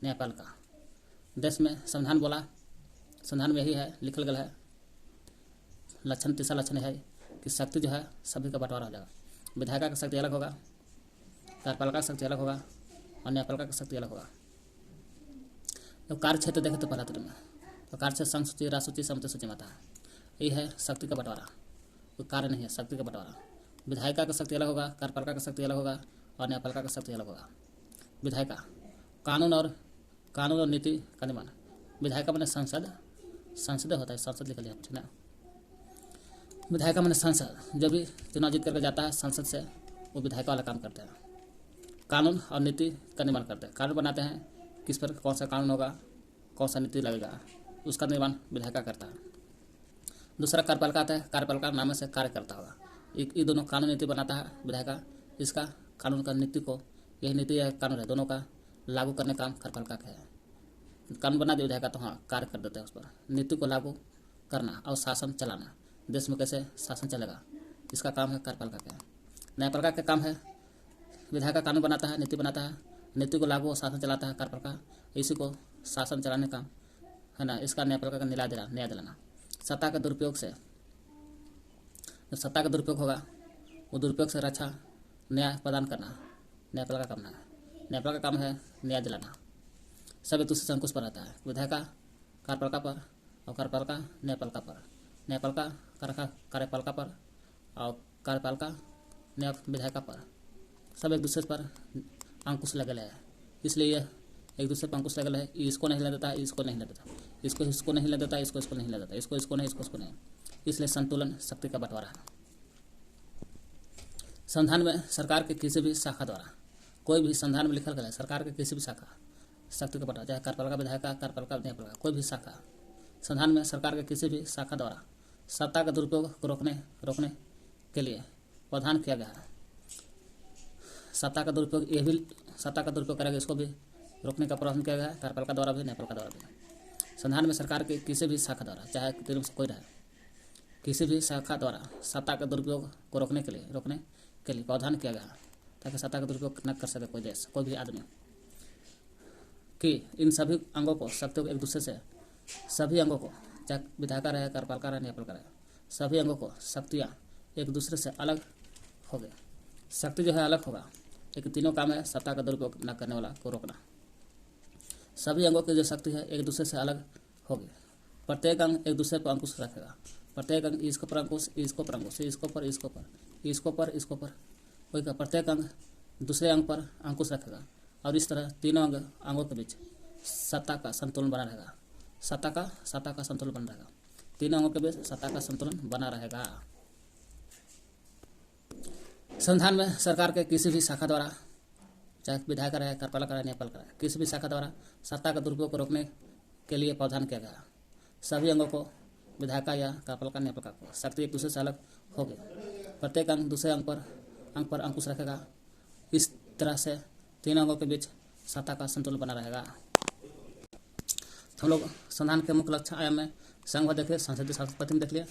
न्यायपालिका। देश में संविधान बोला, संविधान में यही है, लिखल गया है। लक्षण, तीसरा लक्षण है कि शक्ति जो है सभी का बंटवारा हो जाएगा। विधायिका का शक्ति अलग होगा, कार्यपालिका का शक्ति अलग होगा और न्यायपालिका का शक्ति अलग होगा। तो कार्य क्षेत्र देखें तो पहला तरह में तो कार्य क्षेत्र संघ सूची, राष्ट्र सूची, समिति सूची में आता है। ये है शक्ति का बंटवारा, कोई कार्य नहीं है, शक्ति का बंटवारा। विधायिका का शक्ति अलग होगा, कार्यपालिका का शक्ति अलग होगा और न्यायपालिका का शक्ति अलग होगा। विधायिका कानून और नीति का निर्माण। विधायिका मैंने संसद होता है, संसद लिखा लिया ना। विधायिका मैंने संसद, जो भी चुनाव जीत करके जाता है संसद से, वो विधायिका वाला काम करते हैं। कानून और नीति का निर्माण करते हैं, कानून बनाते हैं, किस पर कौन सा कानून होगा, कौन सा नीति लगेगा, उसका निर्माण विधायिका करता है। दूसरा कार्यपालिका आता है, कार्यपालिका नाम से कार्य करता होगा। ये दोनों कानून नीति बनाता है विधायिका, इसका कानून का नीति को, यही नीति या कानून है, दोनों का लागू करने का काम कार्यपालिका का है। कानून बना दे विधायिका तो हाँ कार्य कर देते हैं उस पर। नीति को लागू करना और शासन चलाना, देश में कैसे शासन चलेगा, इसका काम है कार्यपालिका का। न्यायपालिका का काम है, विधायिका कानून बनाता है, नीति बनाता है, नीति को लागू और शासन चलाता है कार्यपालिका, इसी को शासन चलाने का है ना, इसका न्यायपालिका का न्याय दिलाना। सत्ता के दुरुपयोग से, जब सत्ता का दुरुपयोग होगा वो दुरुपयोग से रक्षा, न्याय प्रदान करना न्यायपालिका का काम है। न्यायपालिका का काम है न्याय दिलाना। सब एक दूसरे से अंकुश पर रहता है, विधायिका कार्यपालिका पर और कार्यपालिका न्यायपालिका पर, न्यायपालिका कार्यपालिका पर और कार्यपालिका न्याय विधायिका पर, सब एक दूसरे पर अंकुश लगल है। इसलिए यह एक दूसरे पर अंकुश लगल है, इसको नहीं ले देता, इसको नहीं ले देता, इसको नहीं ले देता, इसको नहीं ले देता, इसको नहीं, इसलिए संतुलन शक्ति का बंटवारा है। संविधान में सरकार के किसी भी शाखा द्वारा, कोई भी संविधान में लिखल गया है, सरकार के किसी भी शाखा शक्ति का बंटवारा, चाहे कार्यपालिका विधायिका, कार्यपालिका न्यायपालिका, कोई भी शाखा संविधान में सरकार के किसी भी शाखा द्वारा सत्ता का दुरुपयोग को रोकने के लिए प्रावधान किया गया है। सत्ता का दुरुपयोग, ये भी सत्ता का दुरुपयोग करेगा, इसको भी रोकने का प्रावधान किया गया है, कार्यपालिका द्वारा भी, न्यायपालिका द्वारा भी। संविधान में सरकार के किसी भी शाखा द्वारा, चाहे तीनों से कोई रहे, किसी भी शाखा द्वारा सत्ता का दुरुपयोग को रोकने के लिए प्रावधान किया गया है, ताकि सत्ता का दुरुपयोग न कर सके कोई देश, कोई भी आदमी, कि इन सभी अंगों को, शक्तियों को एक दूसरे से, सभी अंगों को, चाहे विधायिका रहे, कार्यपालिका रहे, न्यायपालिका रहे, सभी अंगों को शक्तियाँ एक दूसरे से अलग हो गए। शक्ति जो है अलग होगा, लेकिन तीनों काम है सत्ता का दुरुपयोग न करने वाला को रोकना। सभी अंगों की जो शक्ति है एक दूसरे से अलग होगी प्रत्येक अंग एक दूसरे पर अंकुश रखेगा। प्रत्येक अंग इसको पर अंकुश, इसको पर अंकुश, इसको पर, इसको पर, इसको पर, इसको पर, वही का प्रत्येक अंग दूसरे अंग पर अंकुश रखेगा। और इस तरह तीनों अंगों के बीच सत्ता का संतुलन बना रहेगा। सत्ता का संतुलन बना रहेगा। तीनों अंगों के बीच सत्ता का संतुलन बना रहेगा। संविधान में सरकार के किसी भी शाखा द्वारा, चाहे विधायक रहे, कार्यपालक रहे, न्यायपालक रहे, किसी भी शाखा द्वारा सत्ता का दुरुपयोग को रोकने के लिए प्रावधान किया गया। सभी अंगों को, विधायिका या कार्यपालिका, न्यायपालिका को शक्ति एक दूसरे से अलग होगी। प्रत्येक अंग दूसरे अंग पर अंकुश रखेगा। इस तरह से तीनों अंगों के बीच सत्ता का संतुलन बना रहेगा। हम लोग संविधान के मुख्य लक्षण आयाम में संघ देख लिए, संसदीय शासन पद्धति में देख लिए,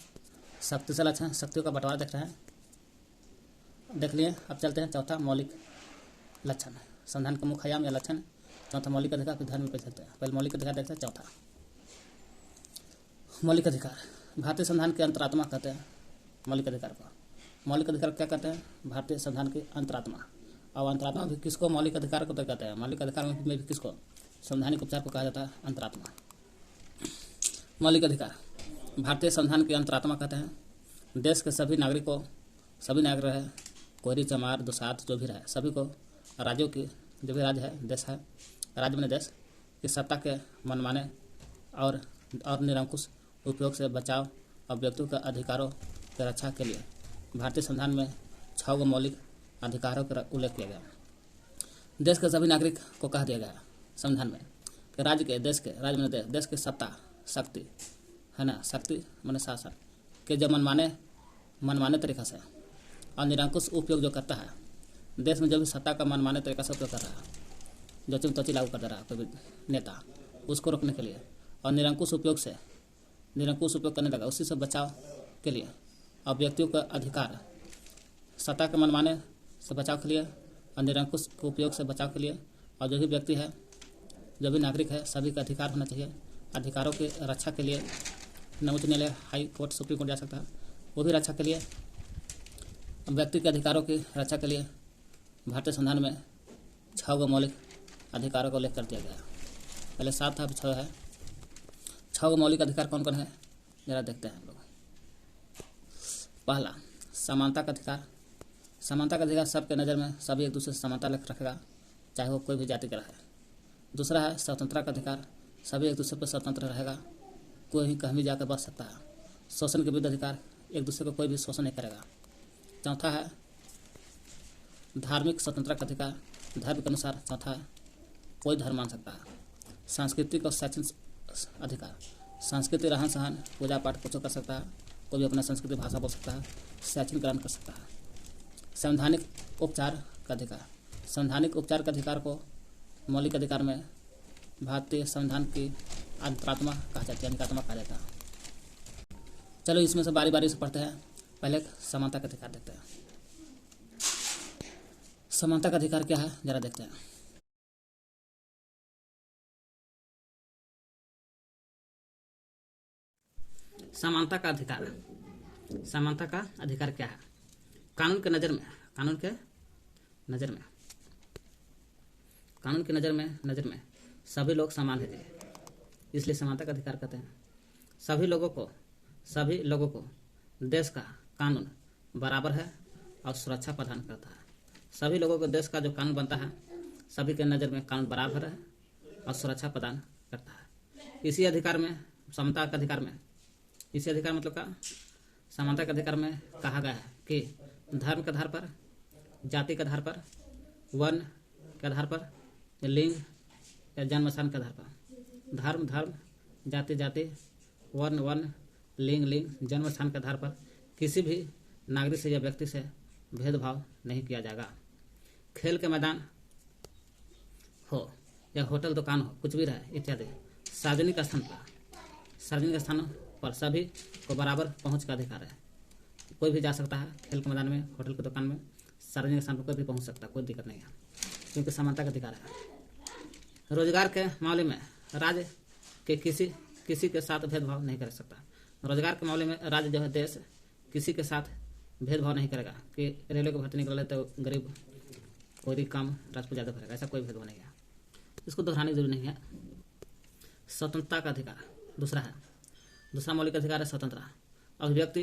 शक्ति से लक्षण, शक्तियों का बंटवारा देख रहे हैं, देख लिए। अब चलते हैं चौथा मौलिक लक्षण। संविधान का मुख्य आयाम या लक्षण, चौथा मौलिक अधिकार। फिर धर्म पे चलते हैं। पहले मौलिक अधिकार देखते हैं। चौथा मौलिक अधिकार, भारतीय संविधान के अंतरात्मा कहते हैं मौलिक अधिकार को। मौलिक अधिकार क्या कहते हैं? भारतीय संविधान की अंतरात्मा। और अंतरात्मा भी किसको? मौलिक अधिकार को तो कहते हैं। मौलिक अधिकार में भी किसको? संवैधानिक उपचार को कहा जाता है अंतरात्मा। मौलिक अधिकार भारतीय संविधान की अंतरात्मा कहते हैं। देश के सभी नागरिकों, सभी नागरिक रहे, कोहरी, चमार, दुसाध जो भी रहे, सभी को राज्यों की, जो भी राज्य है, देश है, राज्य में देश की सत्ता के मनमाने और निरंकुश उपयोग से बचाव और व्यक्तियों के अधिकारों की रक्षा के लिए भारतीय संविधान में 6 मौलिक अधिकारों का उल्लेख किया गया। देश के सभी नागरिक को कह दिया गया संविधान में कि राज्य के, देश के, राज्य में देश की सत्ता, शक्ति है ना, शक्ति माने शासन के जो मनमाने तरीका से और निरंकुश उपयोग जो करता है, देश में जो भी सत्ता का मनमाने तरीका से उपयोग कर रहा है, जो चिमतोची लागू कर दे रहा है कोई भी नेता, उसको रोकने के लिए और निरंकुश उपयोग करने लगा, उसी से बचाव के लिए और व्यक्तियों का अधिकार, सत्ता के मनमाने से बचाव के लिए और निरंकुश उपयोग से बचाव के लिए, और जो भी व्यक्ति है, जो भी नागरिक है, सभी का अधिकार होना चाहिए। अधिकारों की रक्षा के लिए न उच्च न्यायालय, हाई कोर्ट, सुप्रीम कोर्ट जा सकता है, वो भी रक्षा के लिए, व्यक्ति के अधिकारों की रक्षा के लिए भारतीय संविधान में 6 मौलिक अधिकारों का उल्लेख कर दिया गया। पहले 7 था, अब 6 है। 6 मौलिक अधिकार कौन कौन है जरा देखते हैं हम लोग। पहला, समानता का अधिकार। समानता का अधिकार सबके नज़र में सभी एक दूसरे से समानता रखेगा, चाहे वो कोई भी जाति का रहे। दूसरा है स्वतंत्रता का अधिकार, सभी एक दूसरे पर स्वतंत्र रहेगा, कोई भी कहीं भी जाकर बच सकता है। शोषण के विरुद्ध अधिकार, एक दूसरे को कोई भी शोषण नहीं करेगा। चौथा है धार्मिक स्वतंत्रता का अधिकार, धर्म के अनुसार चौथा है कोई धर्म मान सकता है। सांस्कृतिक और शैक्षणिक अधिकार, सांस्कृतिक रहन सहन, पूजा पाठ कुछ कर सकता है, कोई भी अपना संस्कृति भाषा बोल सकता है, शैक्षणिक ग्रहण कर सकता है। संवैधानिक उपचार का अधिकार, संवैधानिक उपचार के अधिकार को मौलिक अधिकार में भारतीय संविधान की अंतरात्मा कहा जाता है, अंतरात्मा कहा जाता है। चलो इसमें से बारी बारी से पढ़ते हैं। पहले समानता का अधिकार देखते हैं। समानता का अधिकार क्या है जरा देखते हैं। समानता का अधिकार, समानता का अधिकार क्या है? कानून के नज़र में सभी लोग समान हैं, इसलिए समानता का अधिकार कहते हैं। सभी लोगों को देश का कानून बराबर है और सुरक्षा प्रदान करता है। सभी लोगों को देश का जो कानून बनता है, सभी के नज़र में कानून बराबर है और सुरक्षा प्रदान करता है। इसी अधिकार में, समानता के अधिकार में, इसी अधिकार मतलब का समानता के अधिकार में कहा गया है कि धर्म के आधार पर, जाति के आधार पर, वर्ण के आधार पर, लिंग या जन्म स्थान के आधार पर, धर्म, जाति, वर्ण, लिंग, जन्म स्थान के आधार पर किसी भी नागरिक से या व्यक्ति से भेदभाव नहीं किया जाएगा। खेल के मैदान हो या होटल, दुकान हो, कुछ भी रहे इत्यादि, सार्वजनिक स्थानों पर सभी को बराबर पहुंच का अधिकार है। कोई भी जा सकता है खेल के मैदान में, होटल की दुकान में, सार्वजनिक स्थान पर कोई भी पहुंच सकता है, कोई दिक्कत नहीं है, क्योंकि समानता का अधिकार है। रोजगार के मामले में राज्य के किसी के साथ भेदभाव नहीं कर सकता। रोजगार के मामले में राज्य जो है, देश किसी के साथ भेदभाव नहीं करेगा कि रेलवे की भर्ती निकल तो गरीब कोई काम राजपूत ज़्यादा करेगा, ऐसा कोई भेदभाव नहीं है, इसको दोहराने की जरूरी नहीं है। स्वतंत्रता का अधिकार दूसरा है, दूसरा मौलिक अधिकार है स्वतंत्रता, अभिव्यक्ति,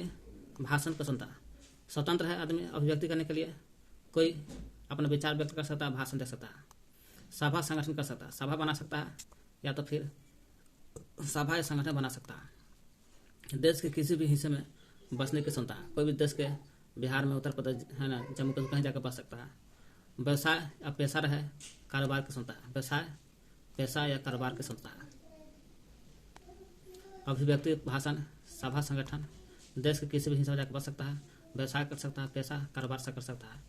भाषण का स्वतंत्रता। स्वतंत्र है आदमी अभिव्यक्ति करने के लिए, कोई अपना विचार व्यक्त कर सकता है, भाषण दे सकता है, सभा संगठन कर सकता है, सभा बना सकता है या तो फिर सभा या संगठन बना सकता है। देश के किसी भी हिस्से में बसने की क्षमता है, कोई भी देश के बिहार में, उत्तर प्रदेश है ना, जम्मू कश्मीर कहीं जाकर बस सकता है। व्यवसाय या पेशा है, कारोबार की क्षमता है, व्यवसाय पेशा या कारोबार की क्षमता है। अभिव्यक्ति, भाषण, सभा संगठन, देश के किसी भी हिस्से में जाकर बस सकता है, व्यवसाय कर सकता है, पेशा कारोबार से कर सकता है,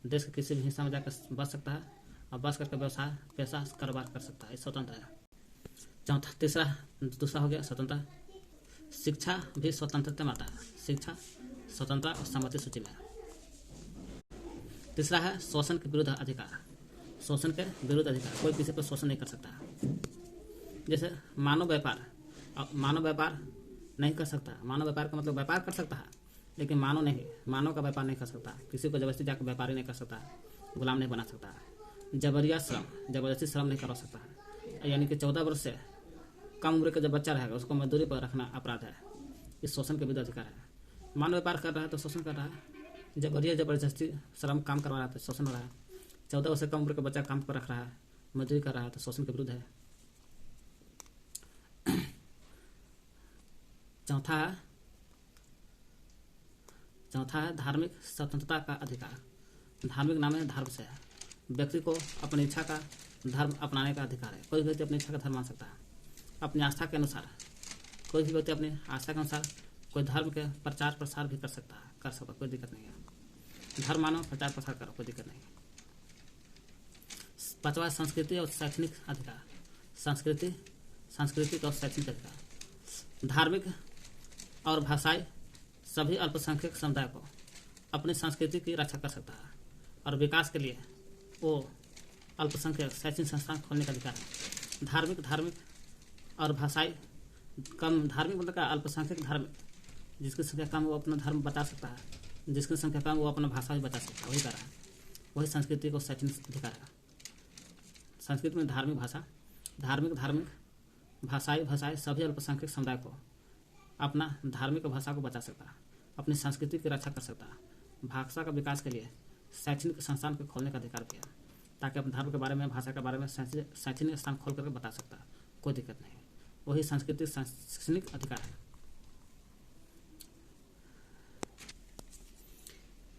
देश के किसी भी हिस्से में जाकर बस सकता है और बस करके व्यवसाय पेशा कारोबार कर सकता है, स्वतंत्र है। चौथा दूसरा हो गया स्वतंत्रता। शिक्षा भी स्वतंत्रता में आता है, शिक्षा स्वतंत्रता और सहमति सूची में। तीसरा है शोषण के विरुद्ध अधिकार, शोषण के विरुद्ध अधिकार, कोई किसी पर शोषण नहीं कर सकता। जैसे मानव व्यापार नहीं कर सकता। मानव व्यापार का मतलब व्यापार कर सकता है लेकिन मानव का व्यापार नहीं कर सकता। किसी को जबरदस्ती जाकर व्यापारी नहीं कर सकता, गुलाम नहीं बना सकता। जबरदस्ती श्रम नहीं करवा सकता है, यानी कि 14 वर्ष से कम उम्र का जब बच्चा रहेगा उसको मजदूरी पर रखना अपराध है। इस शोषण के विरुद्ध अधिकार है। मानव व्यापार कर रहा है तो शोषण कर रहा है, जबरदस्ती श्रम काम करवा रहा है तो शोषण हो रहा है। 14 वर्ष से कम उम्र का बच्चा काम पर रख रहा है, मजदूरी कर रहा है तो शोषण के विरुद्ध है। चौथा है धार्मिक स्वतंत्रता का अधिकार। धार्मिक नाम है धर्म से है, व्यक्ति को अपनी इच्छा का धर्म अपनाने का अधिकार है। कोई व्यक्ति अपनी इच्छा का धर्म मान सकता है, अपनी आस्था के अनुसार। कोई भी व्यक्ति अपनी आस्था के अनुसार कोई धर्म के प्रचार प्रसार भी कर सकता, कोई दिक्कत नहीं है। धर्म मानो, प्रचार प्रसार करो, कोई दिक्कत नहीं है। पांचवा संस्कृति और शैक्षणिक अधिकार। सांस्कृतिक और शैक्षणिक अधिकार। धार्मिक और भाषाई सभी अल्पसंख्यक समुदाय को अपनी संस्कृति की रक्षा कर सकता है और विकास के लिए वो अल्पसंख्यक शैक्षणिक संस्थान खोलने का अधिकार है। धार्मिक और भाषाई कम, धार्मिक मतलब का अल्पसंख्यक धार्मिक, जिसकी संख्या कम वो अपना धर्म बता सकता है, जिसकी संख्या कम वो अपना भाषा भी बता सकता है, वही कर रहा है। वही संस्कृति को शैक्षणिक अधिकार है। संस्कृत में धार्मिक भाषाई सभी अल्पसंख्यक समुदाय को अपना धार्मिक भाषा को बचा सकता है, अपनी संस्कृति की रक्षा कर सकता है। भाषा का विकास के लिए शैक्षणिक संस्थान को खोलने का अधिकार किया ताकि अपने धर्म के बारे में, भाषा के बारे में शैक्षणिक स्थान खोल करके बता सकता है, कोई दिक्कत नहीं है। वही सांस्कृतिक शैक्षणिक अधिकार है।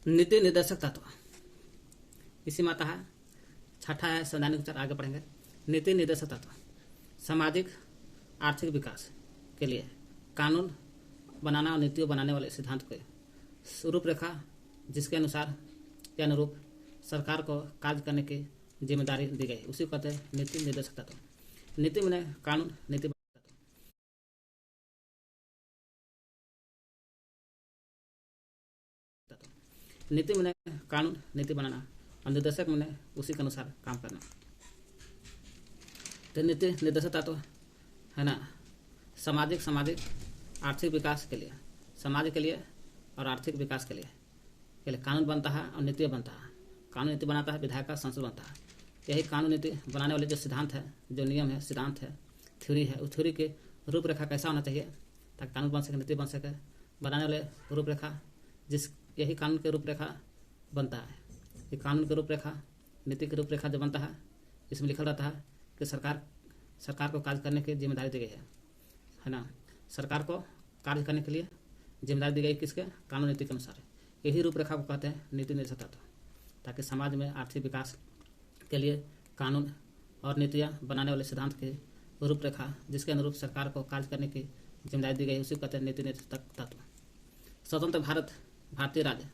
नीति निर्देशक तत्व इसी में आता है। छठा है संवैधानिक उपचार, आगे पढ़ेंगे। नीति निर्देशक तत्व सामाजिक आर्थिक विकास के लिए कानून बनाना और नीतियों बनाने वाले सिद्धांत के रूपरेखा, जिसके अनुसार के अनुरूप सरकार को कार्य करने की जिम्मेदारी दी गई, उसी को कहते हैं नीति निर्देशक तत्व। नीति में कानून, नीति बनाना और निर्देशक में उसी के अनुसार काम करना। तो नीति निर्देशक तत्व है ना, सामाजिक आर्थिक विकास के लिए, समाज के लिए और आर्थिक विकास के लिए कानून बनता है और नीति बनता है। कानून नीति बनाता है, विधायक का संसद बनता है। यही कानून नीति बनाने वाले जो सिद्धांत है, जो नियम है, सिद्धांत है, थ्योरी है, उस थ्योरी की रूपरेखा कैसा होना चाहिए ताकि कानून बन सके, नीति बन सके। बनाने वाले रूपरेखा, यही कानून की रूपरेखा बनता है। ये कानून की रूपरेखा, नीति की रूपरेखा जो बनता है, इसमें लिखा रहता है कि सरकार को कार्य करने की जिम्मेदारी दी गई है ना। सरकार को कार्य करने के लिए जिम्मेदारी दी गई किसके? कानून नीति के अनुसार। यही रूपरेखा को कहते हैं नीति निर्देशक तत्व, ताकि समाज में आर्थिक विकास के लिए कानून और नीतियाँ बनाने वाले सिद्धांत की रूपरेखा, जिसके अनुरूप सरकार को कार्य करने की जिम्मेदारी दी गई, उसी को कहते हैं नीति निर्देशक तत्व। स्वतंत्र भारतीय राज्य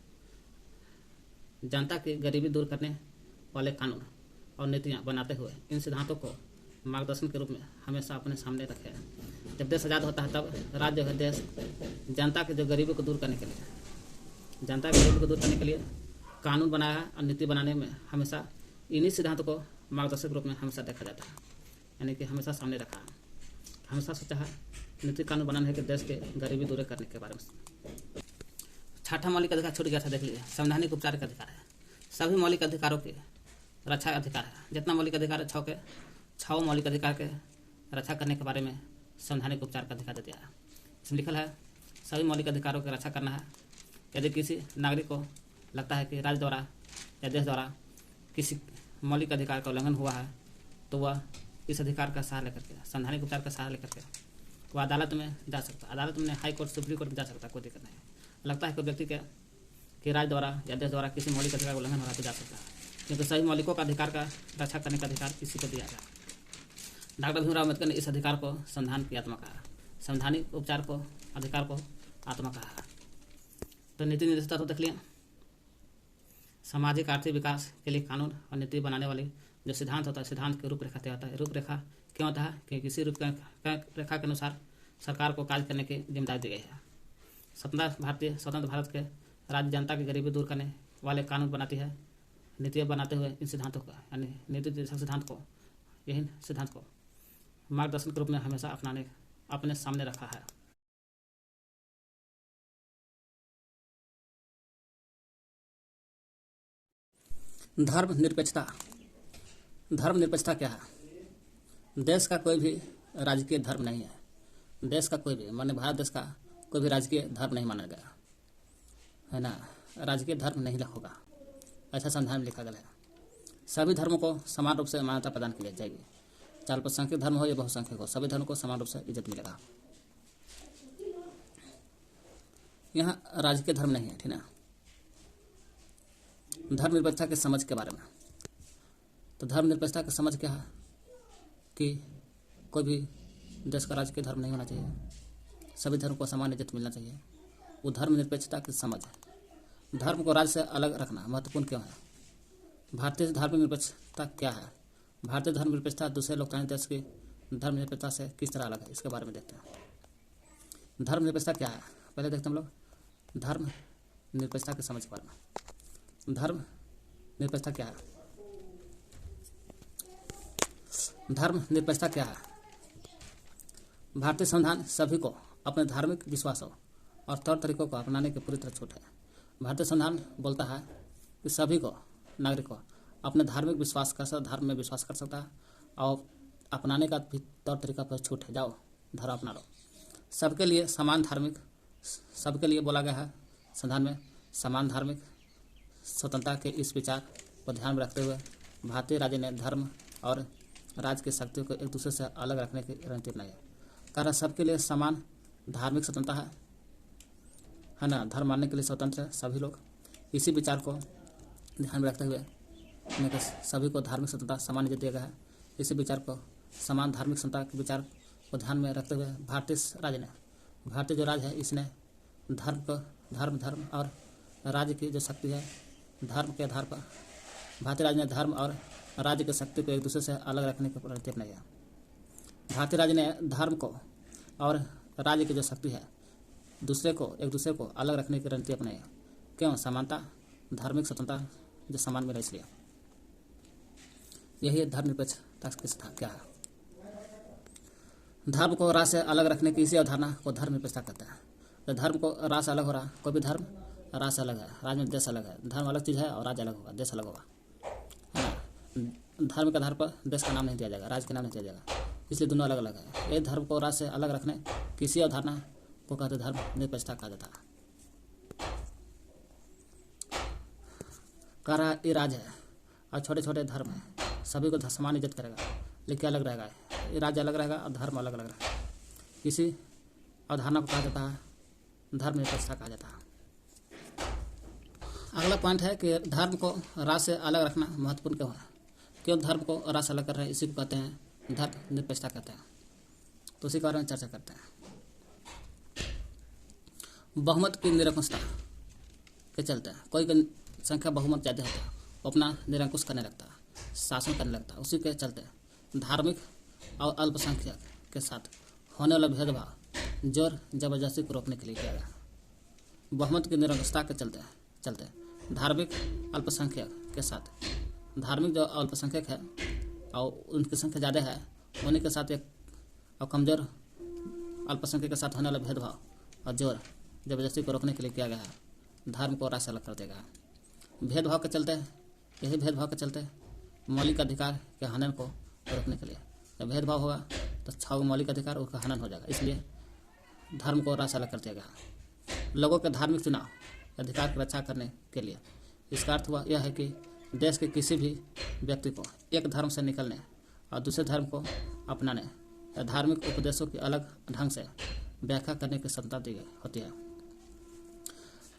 जनता की गरीबी दूर करने वाले कानून और नीतियाँ बनाते हुए इन सिद्धांतों को मार्गदर्शन के रूप में हमेशा अपने सामने रखे। जब देश आज़ाद होता है तब राज्य है देश जनता के जो गरीबी को दूर करने के लिए कानून बनाया और नीति बनाने में हमेशा इन्हीं सिद्धांतों को मार्गदर्शक रूप में हमेशा देखा जाता है, यानी कि हमेशा सामने रखा है। हमेशा सोचा है नीति कानून बनाने के देश के गरीबी दूर करने के बारे में। छठा मौलिक अधिकार छूट गया था, देख लीजिए, संवैधानिक उपचार का अधिकार है। सभी मौलिक अधिकारों की रक्षा अधिकार है। जितना मौलिक अधिकार है, 6 मौलिक अधिकार के रक्षा करने के बारे में संवैधानिक उपचार का अधिकार दिया है। इसमें लिखल है सभी मौलिक अधिकारों की रक्षा करना है। यदि किसी नागरिक को लगता है कि राज्य द्वारा या देश द्वारा किसी मौलिक अधिकार का उल्लंघन हुआ है तो वह इस अधिकार का सहारा लेकर के, संवैधानिक उपचार का सहारा लेकर के वह अदालत में जा सकता है। अदालत में हाई कोर्ट, सुप्रीम कोर्ट में जा सकता है, कोई दिक्कत नहीं। लगता है कोई व्यक्ति के राज्य द्वारा या देश द्वारा किसी मौलिक अधिकार का उल्लंघन हो रहा है तो जा सकता है, क्योंकि सभी मौलिकों का अधिकार का रक्षा करने का अधिकार किसी को दिया गया। डॉक्टर भीमराव अम्बेडकर ने इस अधिकार को संविधान की आत्मा कहा, संवैधानिक उपचार को अधिकार को आत्मा कहा। तो नीति निर्देशिका तो देख लिया, सामाजिक आर्थिक विकास के लिए कानून और नीति बनाने वाली जो सिद्धांत होता है, सिद्धांत की रूपरेखा तय होता है। रूपरेखा क्यों होता है कि किसी रूपरेखा के अनुसार सरकार को कार्य करने की जिम्मेदारी दी गई है। स्वतंत्र भारत के राज्य जनता की गरीबी दूर करने वाले कानून बनाती है, नीतियाँ बनाते हुए इन सिद्धांतों का, यानी नीति निर्देशक सिद्धांत को, यही सिद्धांत को मार्गदर्शन के रूप में हमेशा अपने सामने रखा है। धर्मनिरपेक्षता। धर्मनिरपेक्षता क्या है? देश का कोई भी राजकीय धर्म नहीं है। देश का कोई भी, माने भारत देश का कोई भी राजकीय धर्म नहीं माना गया है ना, राजकीय धर्म नहीं होगा, ऐसा संविधान में लिखा गया है। सभी धर्मों को समान रूप से मान्यता प्रदान की जाएगी, चाहे अल्पसंख्यक धर्म हो या बहुसंख्यक हो, सभी धर्मों को समान रूप से इज्जत मिलेगा। यहाँ राजकीय धर्म नहीं है, ठीक ना। धर्मनिरपेक्षता की समझ के बारे में, तो धर्मनिरपेक्षता की समझ क्या है कि कोई भी देश का राजकीय धर्म नहीं होना चाहिए, सभी धर्म को समान इज्जत मिलना चाहिए, वो धर्मनिरपेक्षता की समझ है। धर्म को राज्य से अलग रखना महत्वपूर्ण क्यों है? भारतीय धर्मनिरपेक्षता क्या है? भारतीय धर्मनिरपेक्षता दूसरे लोकतांत्रिक देश की धर्मनिरपेक्षता से किस तरह अलग है, इसके बारे में देखते हैं। धर्मनिरपेक्षता क्या है, पहले देखते हैं हम लोग धर्मनिरपेक्षता की समझ के बारे में। धर्मनिरपेक्षता क्या है? धर्मनिरपेक्षता क्या है? भारतीय संविधान सभी को अपने धार्मिक विश्वासों और तौर तरीकों को अपनाने की पूरी तरह छूट है। भारतीय संविधान बोलता है कि सभी को, नागरिक को अपने धार्मिक विश्वास का धर्म में विश्वास कर सकता है और अपनाने का भी तौर तरीका पर छूट है, जाओ धर्म अपना लो। सबके लिए समान धार्मिक, सबके लिए बोला गया है संविधान में, समान धार्मिक स्वतंत्रता के इस विचार को ध्यान में रखते हुए भारतीय राज्य ने धर्म और राज्य की शक्ति को एक दूसरे से अलग रखने की रणनीति अपनाई है। कारण सबके लिए समान धार्मिक स्वतंत्रता है ना, धर्म मानने के लिए स्वतंत्र है सभी लोग। इसी विचार को ध्यान में रखते हुए सभी को धार्मिक स्वतंत्रता समान इज्जत दिया गया है। इसी विचार को, समान धार्मिक स्वतंत्रता के विचार को ध्यान में रखते हुए भारतीय जो राज्य है इसने धर्म और राज्य की जो शक्ति है, धर्म के आधार पर भारतीय राज्य ने धर्म और राज्य की शक्ति को एक दूसरे से अलग रखने की रणनीति अपनाई है। भारतीय राज्य ने धर्म को और राज्य की जो शक्ति है एक दूसरे को अलग रखने की रणनीति अपनाई है। क्यों? समानता, धार्मिक स्वतंत्रता जो समान मिले, इसलिए यही धर्मनिरपेक्षता की सिद्धांत क्या है। धर्म को राज्य से अलग रखने की इसी अवधारणा को धर्मनिरपेक्षता कहते हैं। तो धर्म को राज्य से अलग हो रहा, कोई भी धर्म राज्य से अलग है, राज्य में देश अलग है, धर्म अलग चीज़ है और राज्य अलग होगा, देश अलग होगा, है ना। धर्म के आधार पर देश का नाम नहीं दिया जाएगा, राज्य का नाम नहीं दिया जाएगा, इसलिए दोनों अलग अलग है। ये धर्म को राज्य से अलग रखने किसी अवधारणा को कहते धर्मनिरपेक्षता कहा जाता है। कह रहा ये राज्य है और छोटे छोटे धर्म है, सभी को समान इज्जत करेगा, लेकिन अलग रहेगा, ये राज्य अलग रहेगा और धर्म अलग अलग रहेगा। इसी अवधारणा को कहा जाता है धर्मनिरपेक्षता कहा जाता है। अगला पॉइंट है कि धर्म को राज्य से अलग रखना महत्वपूर्ण क्यों है? क्यों धर्म को राज्य से अलग कर रहे हैं, इसी को कहते हैं धर्मनिरपेक्षता कहते हैं। तो उसी के बारे में चर्चा करते हैं। बहुमत की निरंकुशता के चलते कोई की संख्या बहुमत ज़्यादा होता है, वो अपना निरंकुश करने लगता है, शासन करने लगता है। उसी के चलते धार्मिक और अल्पसंख्यक के साथ होने वाला भेदभाव जोर जबरदस्ती को रोकने के लिए किया गया। बहुमत की निरंकुशता के चलते धार्मिक अल्पसंख्यक के साथ, धार्मिक जो अल्पसंख्यक है और उनकी संख्या ज़्यादा है, उन्हीं के साथ एक और कमज़ोर अल्पसंख्यक के साथ होने वाला भेदभाव और जोर जबरदस्ती को रोकने के लिए किया गया है। धर्म को राज्य से अलग कर देगा। भेदभाव के चलते मौलिक अधिकार के हनन को रोकने के लिए, जब भेदभाव होगा तो 6 मौलिक अधिकार उसका हनन हो जाएगा। इसलिए धर्म को रास अलग कर दिया गया लोगों के धार्मिक चुनाव अधिकार की रक्षा करने के लिए। इसका अर्थ हुआ यह है कि देश के किसी भी व्यक्ति को एक धर्म से निकलने और दूसरे धर्म को अपनाने या धार्मिक उपदेशों की अलग ढंग से व्याख्या करने की क्षमता दी गई होती है।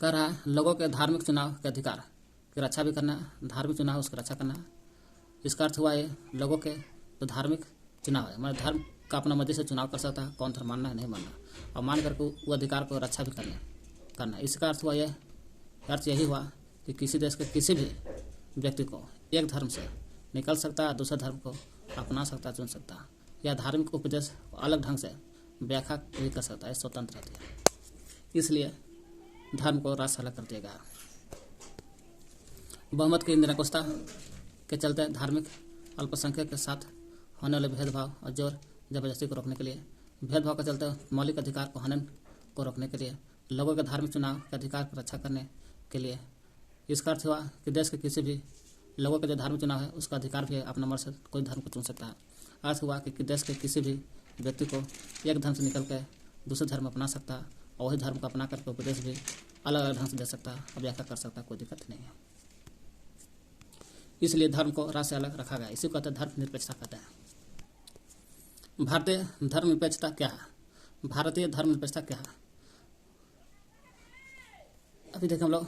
कह रहा है लोगों के धार्मिक चुनाव के अधिकार की रक्षा भी करना, धार्मिक चुनाव उसकी रक्षा करना। इसका अर्थ हुआ ये लोगों के जो धार्मिक चुनाव है, मतलब धर्म का अपना मर्जी से चुनाव कर सकता है कौन धर्म मानना है नहीं मानना, और मान करके वो अधिकार को रक्षा भी करना। इसका अर्थ हुआ यह अर्थ यही हुआ कि किसी देश के किसी भी व्यक्ति को एक धर्म से निकल सकता है, दूसरे धर्म को अपना सकता, चुन सकता, या धार्मिक उपदेश अलग ढंग से व्याख्या भी कर सकता है, स्वतंत्र रहती है। इसलिए धर्म को राष्ट्र अलग कर दिया गया। बहुमत की निरंकुशता के चलते धार्मिक अल्पसंख्यक के साथ होने वाले भेदभाव और जोर जबरदस्ती को रोकने के लिए, भेदभाव के चलते मौलिक अधिकार को हनन को रोकने के लिए, लोगों के धार्मिक चुनाव के अधिकार की रक्षा करने के लिए। इसका अर्थ हुआ कि देश के किसी भी लोगों का जो धार्मिक चुनाव है उसका अधिकार भी है, अपना मन से कोई धर्म को चुन सकता है। अर्थ हुआ कि देश के किसी भी व्यक्ति को एक धर्म से निकल कर दूसरे धर्म अपना सकता है और वही धर्म को अपना करके उपदेश भी अलग अलग ढंग से दे सकता है और व्याख्या कर सकता है, कोई दिक्कत नहीं है। इसलिए धर्म को राष्ट्र से अलग रखा गया। इसी को कहते हैं धर्मनिरपेक्षता कहते हैं। भारतीय धर्मनिरपेक्षता क्या है? भारतीय धर्मनिरपेक्षता क्या है? अभी देखें हम लोग,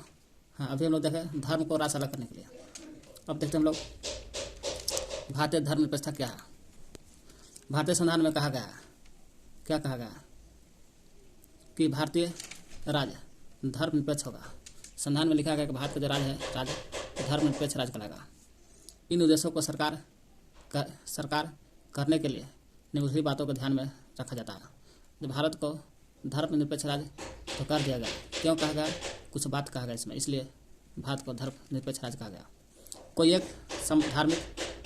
अभी हम लोग देखें धर्म को राष्ट्र अलग करने के लिए। अब देखते हैं हम लोग भारतीय धर्मनिरपेक्षता क्या है। भारतीय संविधान में कहा गया है, क्या कहा गया है कि भारतीय राज्य धर्मनिरपेक्ष होगा। संविधान में लिखा गया कि भारत का जो राज्य है, राज्य धर्मनिरपेक्ष राज्य कहलाएगा। इन उद्देश्यों को सरकार करने के लिए निम्नलिखित बातों को ध्यान में रखा जाता है। जब भारत को धर्मनिरपेक्ष राज्य तो कर दिया गया, क्यों कहा गया? कुछ बात कहा गया इसमें, इसलिए भारत को धर्मनिरपेक्ष राज्य कहा गया। कोई एक धार्मिक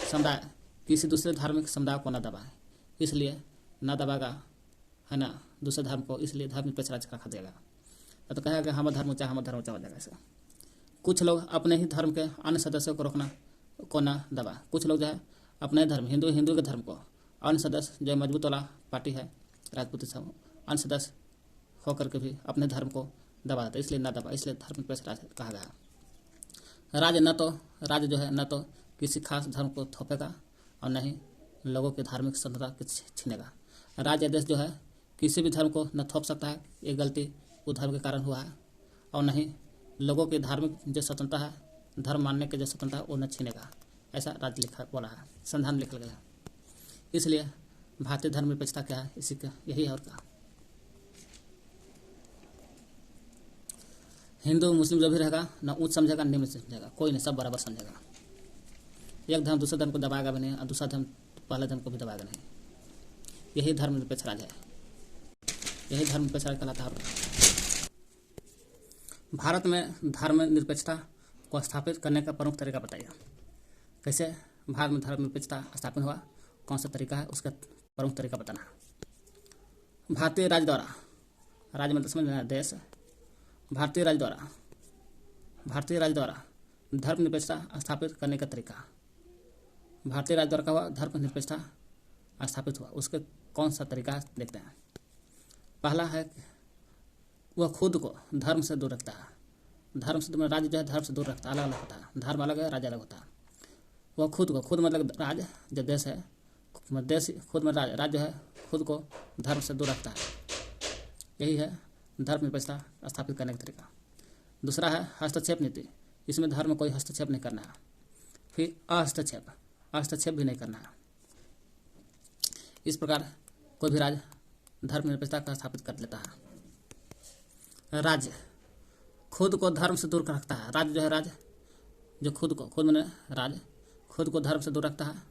समुदाय किसी दूसरे धार्मिक समुदाय को न दबाए, इसलिए न दबाएगा, है ना, दूसरे धर्म को, इसलिए धर्मनिरपेक्ष राज्य रखा दिया। तो कहा गया हम धर्म ऊंचा, हम धर्म ऊंचा हो जाएगा। ऐसा कुछ लोग अपने ही धर्म के अन्य सदस्यों को रोकना को न दबा। कुछ लोग जो है अपने धर्म हिंदू के धर्म को अन्य सदस्य जो मजबूत वाला पार्टी है राजपूत सब अन्य सदस्य होकर के भी अपने धर्म को दबा देता, इसलिए न दबा, इसलिए धर्मनिरपेक्ष राज्य कहा गया। राज्य जो है न तो किसी खास धर्म को थोपेगा और न ही लोगों की धार्मिक स्वतंत्रता छीनेगा। राज्य देश जो है किसी भी धर्म को न थोप सकता है, ये गलती वो धर्म के कारण हुआ है, और न ही लोगों की धार्मिक जो स्वतंत्रता है, धर्म मानने की जो स्वतंत्रता है वो न छीनेगा। ऐसा राज्य लिखा बोला है, संविधान लिखा गया। इसलिए भारतीय धर्मनिरपेक्षता क्या है, इसी का यही है। और क्या हिंदू मुस्लिम जो भी रहेगा न ऊंच समझेगा निम्न समझेगा, कोई नहीं, सब बराबर समझेगा। एक धर्म दूसरे धर्म को दबाएगा भी नहीं और दूसरा धर्म पहले धर्म को भी दबाएगा नहीं। यही धर्मनिरपेक्ष राज्य है, यही धर्मनिरपेक्ष राज्य कहलाता है। भारत में धर्मनिरपेक्षता को स्थापित करने का प्रमुख तरीका बताइए। कैसे भारत में धर्मनिरपेक्षता स्थापित हुआ, कौन सा तरीका है, उसका प्रमुख तरीका बताना। भारतीय राज्य द्वारा, राज्य मतलब समझ लेना देश, भारतीय राज्य द्वारा धर्मनिरपेक्षता स्थापित करने का तरीका। भारतीय राज्य द्वारा का हुआ धर्मनिरपेक्षता स्थापित हुआ, उसके कौन सा तरीका देखते हैं। पहला है वह खुद को धर्म से दूर रखता है। धर्म से राज्य जो है धर्म से दूर रखता है, अलग अलग होता है, धर्म अलग है, राज्य अलग होता है। वह खुद मतलब राज्य जो देश है, देश खुद में राज्य है, खुद को धर्म से दूर रखता है। यही है धर्मनिरपेक्षता स्थापित करने का तरीका। दूसरा है हस्तक्षेप नीति, इसमें धर्म में कोई हस्तक्षेप नहीं करना है। फिर हस्तक्षेप भी नहीं करना है। इस प्रकार कोई भी राज्य धर्मनिरपेक्षता का स्थापित कर लेता है। राज्य खुद को धर्म से दूर रखता है। राज्य जो है, राज्य जो खुद को धर्म से दूर रखता है,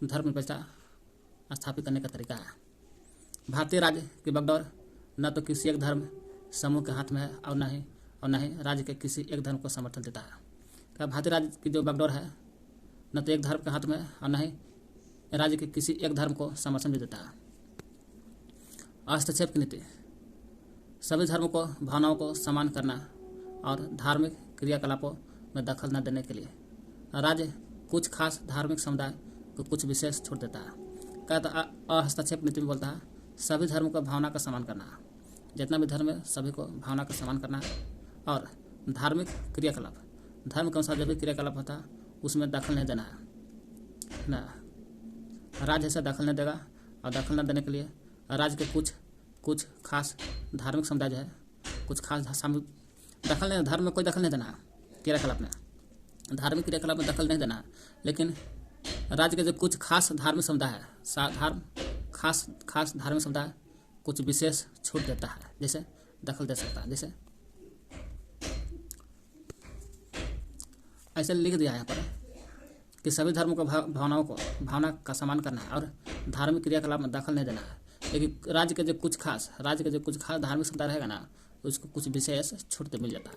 धर्मनिरपेक्षता स्थापित करने का तरीका है। भारतीय राज्य की बागडोर न तो किसी एक धर्म समूह के हाथ में है और न ही राज्य के किसी एक धर्म को समर्थन देता है। क्या भारतीय राज्य की जो बागडोर है न तो एक धर्म के हाथ में है और न ही राज्य के किसी एक धर्म को समर्थन भी देता है। हस्तक्षेप की नीति, सभी धर्मों को भावनाओं को सम्मान करना और धार्मिक क्रियाकलापों में दखल न देने के लिए राज्य कुछ खास धार्मिक समुदाय को कुछ विशेष छूट देता है। कहता हस्तक्षेप नीति में बोलता है सभी धर्मों को भावना का सम्मान करना, जितना भी धर्म है सभी को भावना का सम्मान करना है। और धार्मिक क्रियाकलाप, धर्म के अनुसार जो भी क्रियाकलाप होता है उसमें दखल नहीं देना है ना। राज्य ऐसा दखल नहीं देगा, और दखल न देने के लिए राज्य के कुछ खास धार्मिक समुदाय जो है कुछ खास दखल नहीं, धर्म में कोई दखल नहीं देना है, क्रियाकलाप में, धार्मिक क्रियाकलाप में दखल नहीं देना है। लेकिन राज्य के जो कुछ खास धार्मिक समुदाय है, खास धार्मिक समुदाय कुछ विशेष छूट देता है, जैसे दखल दे सकता है। जैसे ऐसे लिख दिया है यहाँ पर कि सभी धर्मों को भावना का सम्मान करना है और धार्मिक क्रियाकलाप में दखल नहीं देना है। लेकिन राज्य के जो कुछ खास धार्मिक समुदाय रहेगा ना, उसको कुछ विशेष छूट मिल जाता है।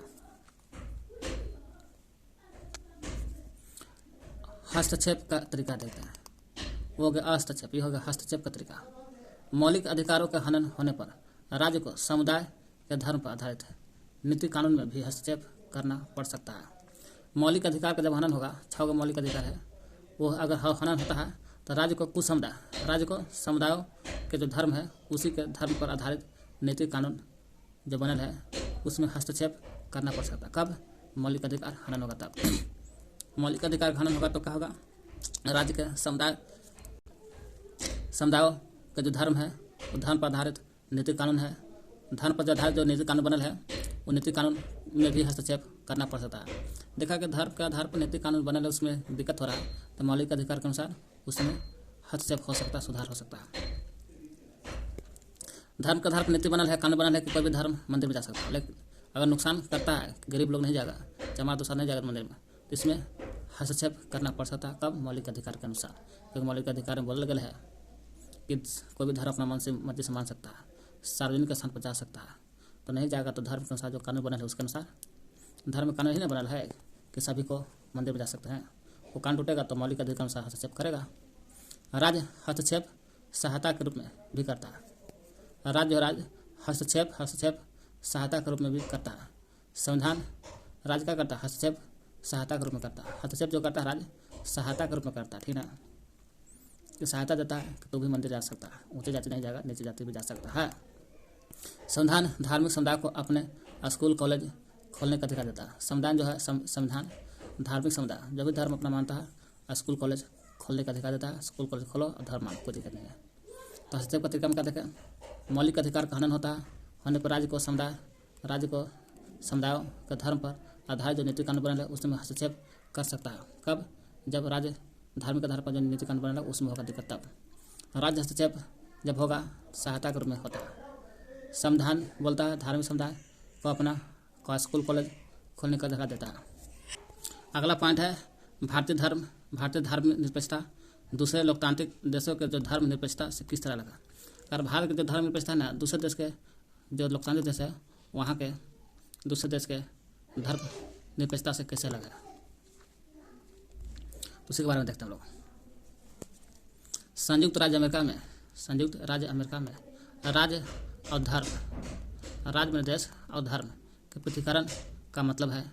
हस्तक्षेप का तरीका देखते हैं, वो हो गया हस्तक्षेप, ये हो गया हस्तक्षेप का तरीका। मौलिक अधिकारों का हनन होने पर राज्य को समुदाय के धर्म पर आधारित नीति कानून में भी हस्तक्षेप करना पड़ सकता है। मौलिक अधिकार का जब हनन होगा, 6 मौलिक अधिकार है, वो अगर हनन होता है तो राज्य को समुदायों के जो धर्म है उसी के धर्म पर आधारित नीति कानून जो बनल है उसमें हस्तक्षेप करना पड़ सकता है। कब? मौलिक अधिकार हनन होगा तब। मौलिक अधिकार हनन होगा तो क्या होगा? राज्य के समुदायों का जो धर्म है वो धर्म पर आधारित नीति कानून है, धर्म पर आधारित जो नीति कानून बनल है वो नीति कानून में भी हस्तक्षेप करना पड़ सकता है। देखा कि धर्म के आधार पर नीति कानून बनल है उसमें दिक्कत हो रहा है तो मौलिक अधिकार के अनुसार उसमें हस्तक्षेप हो सकता है, सुधार हो सकता है। धर्म के आधार पर नीति बनल है, कानून बनल है कि कोई भी धर्म मंदिर में जा सकता है, लेकिन अगर नुकसान करता है, गरीब लोग नहीं जाएगा, जमात दूसरा नहीं जाएगा मंदिर में, तो इसमें हस्तक्षेप करना पड़ सकता है। कब? मौलिक अधिकार के अनुसार, क्योंकि मौलिक अधिकार में बोला गया है कि कोई भी धर्म अपना मर्जी से मान सकता है, सार्वजनिक स्थान पर जा सकता है, तो नहीं जाएगा तो धर्म के अनुसार जो कानून बनल है उसके अनुसार, धर्म में कानून ही नहीं बनल है कि सभी को मंदिर में जा सकते हैं, वो कानून टूटेगा तो मौलिक अधिकार के अनुसार हस्तक्षेप करेगा। राज्य हस्तक्षेप सहायता के रूप में भी करता है। राज्य हस्तक्षेप सहायता के रूप में भी करता है। संविधान राज्य क्या करता है? हस्तक्षेप सहायता के रूप में करता है। हस्तक्षेप जो करता है राज्य सहायता के रूप में करता है, ठीक ना, कि सहायता देता है कि तो भी मंदिर जा सकता है, ऊंची जाति नहीं जाएगा, नीची जाति भी जा सकता है। संविधान धार्मिक समुदाय को अपने स्कूल कॉलेज खोलने का अधिकार देता है। संविधान जो है संविधान धार्मिक समुदाय जो भी धर्म अपना मानता है स्कूल कॉलेज खोलने का अधिकार देता है। स्कूल कॉलेज खोलो और धर्म मानो, कोई दिक्कत नहीं है। तो हस्तक्षेप का तरीका में क्या देखें? मौलिक अधिकार का हनन होता है, होने पर राज्य को समुदायों के धर्म पर आधारित जो नीति कानून बनल है उसमें हस्तक्षेप कर सकता है। कब? जब राज्य धार्मिक आधार पर जो नीति कानून बनल है उसमें होगा दिक्कत तब। राज्य हस्तक्षेप जब होगा सहायता के रूप में होता है। संविधान बोलता है धार्मिक समुदाय को अपना स्कूल कॉलेज खोलने का अधिकार देता है। अगला पॉइंट है भारतीय धर्म निरपेक्षता दूसरे लोकतांत्रिक देशों के जो धर्म निरपेक्षता से किस तरह लगा। अगर भारत के जो धर्म निरपेक्षता है ना, दूसरे देश के जो लोकतांत्रिक देश है वहाँ के दूसरे देश के धर्म निरपेक्षता से कैसे लगा, उसी के बारे में देखते हैं हम लोग। संयुक्त राज्य अमेरिका में राज्य और धर्म, राज्य में देश और धर्म के पृथकीकरण का मतलब है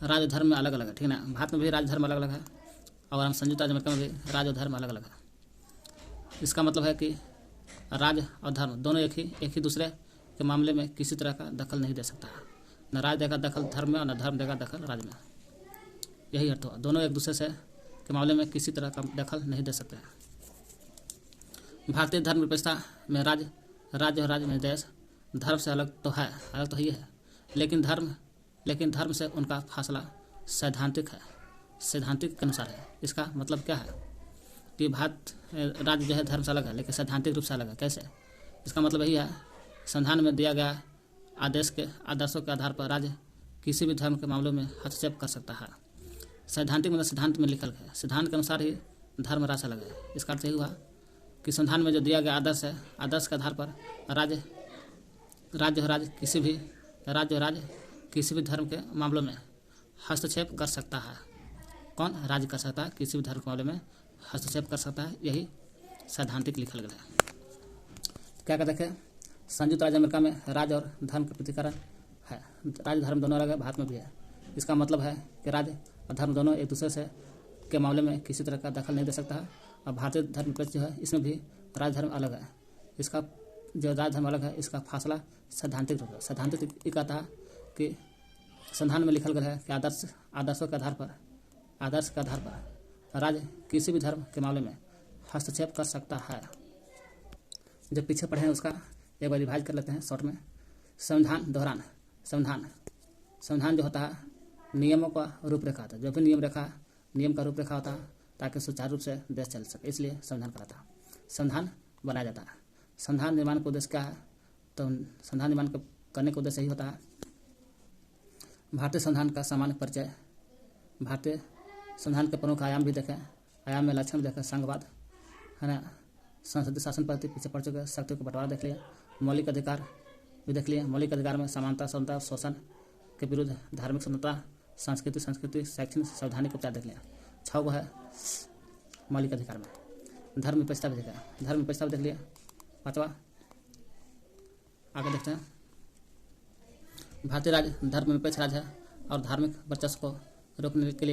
राज्य धर्म में अलग अलग है, ठीक ना। भारत में भी राज्य धर्म अलग अलग है और हम संयुक्त राज्य अमेरिका में भी राज्य और धर्म अलग अलग है। इसका मतलब है कि राज्य और धर्म दोनों एक ही दूसरे के मामले में किसी तरह का दखल नहीं दे सकता है। न राज्य देगा दखल धर्म में और न धर्म देगा दखल राज्य में, यही अर्थ हुआ। दोनों एक दूसरे से के मामले में किसी तरह का दखल नहीं दे सकते हैं। भारतीय धर्म निरपेक्षता में राज्य और राज्य में देश धर्म से अलग तो ही है, लेकिन धर्म से उनका फासला सैद्धांतिक के अनुसार है। इसका मतलब क्या है कि राज्य जो है धर्म से अलग है लेकिन सैद्धांतिक रूप से अलग है। कैसे? इसका मतलब यही है, संविधान में दिया गया आदर्शों के आधार पर राज्य किसी भी धर्म के मामलों में हस्तक्षेप कर सकता है। सैद्धांतिक मतलब सिद्धांत में लिखल गया, सिद्धांत के अनुसार ही धर्म राज्य अलग है। इसका अर्थ यही हुआ कि संविधान में जो दिया गया आदर्श है, आदर्श के आधार पर राज्य किसी भी धर्म के मामलों में हस्तक्षेप कर सकता है। कौन? राज्य कर सकता है, किसी भी धर्म के मामले में हस्तक्षेप कर सकता है, यही सैद्धांतिक लिखल गया है। क्या कहते हैं? संयुक्त राज्य अमेरिका में राज्य और धर्म के पृथकीकरण है। राज्य धर्म दोनों अलग है, भारत में भी है। इसका मतलब है कि राज्य और धर्म दोनों एक दूसरे से के मामले में किसी तरह का दखल नहीं दे सकता है। और भारतीय धर्म जो है इसमें भी राज्य धर्म अलग है। इसका जो जात धर्म अलग है इसका फासला सैद्धांतिक रूप है। सैद्धांतिक ये कहता है कि संविधान में लिखल गया है कि आदर्शों के आधार पर राज्य किसी भी धर्म के मामले में हस्तक्षेप कर सकता है। जो पीछे पढ़े हैं उसका एक बार रिवाइज कर लेते हैं शॉर्ट में। संविधान दोहरान। संविधान जो होता है नियमों का रूपरेखा होता है। जो भी नियम का रूपरेखा होता है ताकि सुचारू रूप से देश चल सके, इसलिए संविधान कहलाता है। संविधान बनाया जाता है। संविधान निर्माण का उद्देश्य क्या है? तो संविधान निर्माण करने का उद्देश्य यही होता है भारतीय संविधान का सामान्य परिचय, भारतीय संविधान के प्रमुख आयाम भी देखें, आयाम में लक्षण भी देखें, संघवाद है ना, संसदीय शासन पद्धति पीछे पड़ चुके, शक्ति को बंटवारा देख लिया, मौलिक अधिकार भी देख लिया। मौलिक अधिकार में समानता, स्वतंत्रता, शोषण के विरुद्ध, धार्मिक स्वतंत्रता, संस्कृति, शैक्षणिक, संवैधानिक उपचार देख लिया। 6 को है मौलिक अधिकार में। धर्म निरपेक्षता भी देखा, धर्म निरपेक्षता भी देख लिया। 5वां आगे देखते हैं। भारतीय राज्य धर्म निरपेक्ष राज्य है और धार्मिक वर्चस्व को रोकने के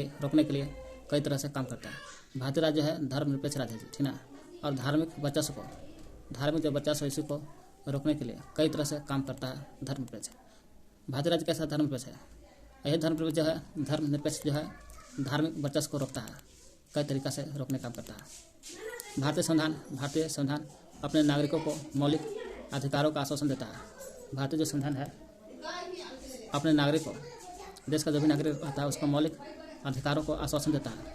लिए कई तरह से काम करता है। भारतीय राज्य है धर्म निरपेक्ष राज्य है, ठीक ना, और धार्मिक जो वर्चस्व है इसी को रोकने के लिए कई तरह से काम करता है धर्म निरपेक्ष। भारतीय राज्य कैसा धर्म निरपेक्ष है? यही धर्म निरपेक्ष जो है, धर्म निरपेक्ष जो है धार्मिक वर्चस्व को रोकता है, कई तरीका से रोकने का काम करता है। भारतीय संविधान अपने नागरिकों को मौलिक अधिकारों का आश्वासन देता है। भारतीय जो संविधान है अपने नागरिकों, देश का जो भी नागरिक रहता है उसको मौलिक अधिकारों को आश्वासन देता है।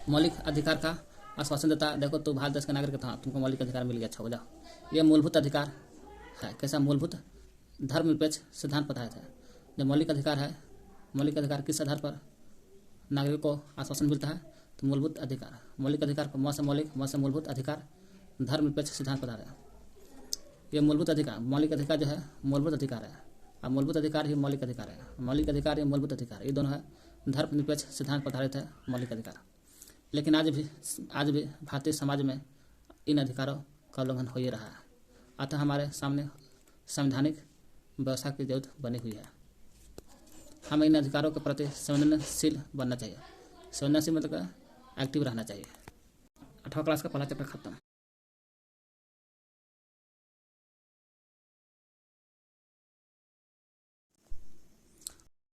मौलिक अधिकार का आश्वासन देता है। देखो, तू भारत देश का नागरिक था, तुमको मौलिक अधिकार मिल गया, अच्छा हो जाओ। ये मूलभूत अधिकार है। कैसा? मूलभूत धर्मनिरपेक्ष सिद्धांत बताए थे। जो मौलिक अधिकार है, मौलिक अधिकार किस आधार पर नागरिकों को आश्वासन मिलता है? तो मूलभूत अधिकार। मौलिक अधिकार को म से मूलभूत अधिकार, धर्मनिरपेक्ष सिद्धांत बता रहे हैं। ये मूलभूत अधिकार, मौलिक अधिकार जो है मूलभूत अधिकार है, और मूलभूत अधिकार ही मौलिक अधिकार है। मौलिक अधिकार ही मूलभूत अधिकार, ये दोनों है धर्मनिरपेक्ष सिद्धांत पर आधारित है मौलिक अधिकार। लेकिन आज भी भारतीय समाज में इन अधिकारों का उल्लंघन हो ही रहा है। अतः हमारे सामने संवैधानिक व्यवस्था की जरूरत बनी हुई है। हमें इन अधिकारों के प्रति संवेदनशील बनना चाहिए। संवेदनशील मतलब एक्टिव रहना चाहिए। 8वां क्लास का पहला चैप्टर खत्म।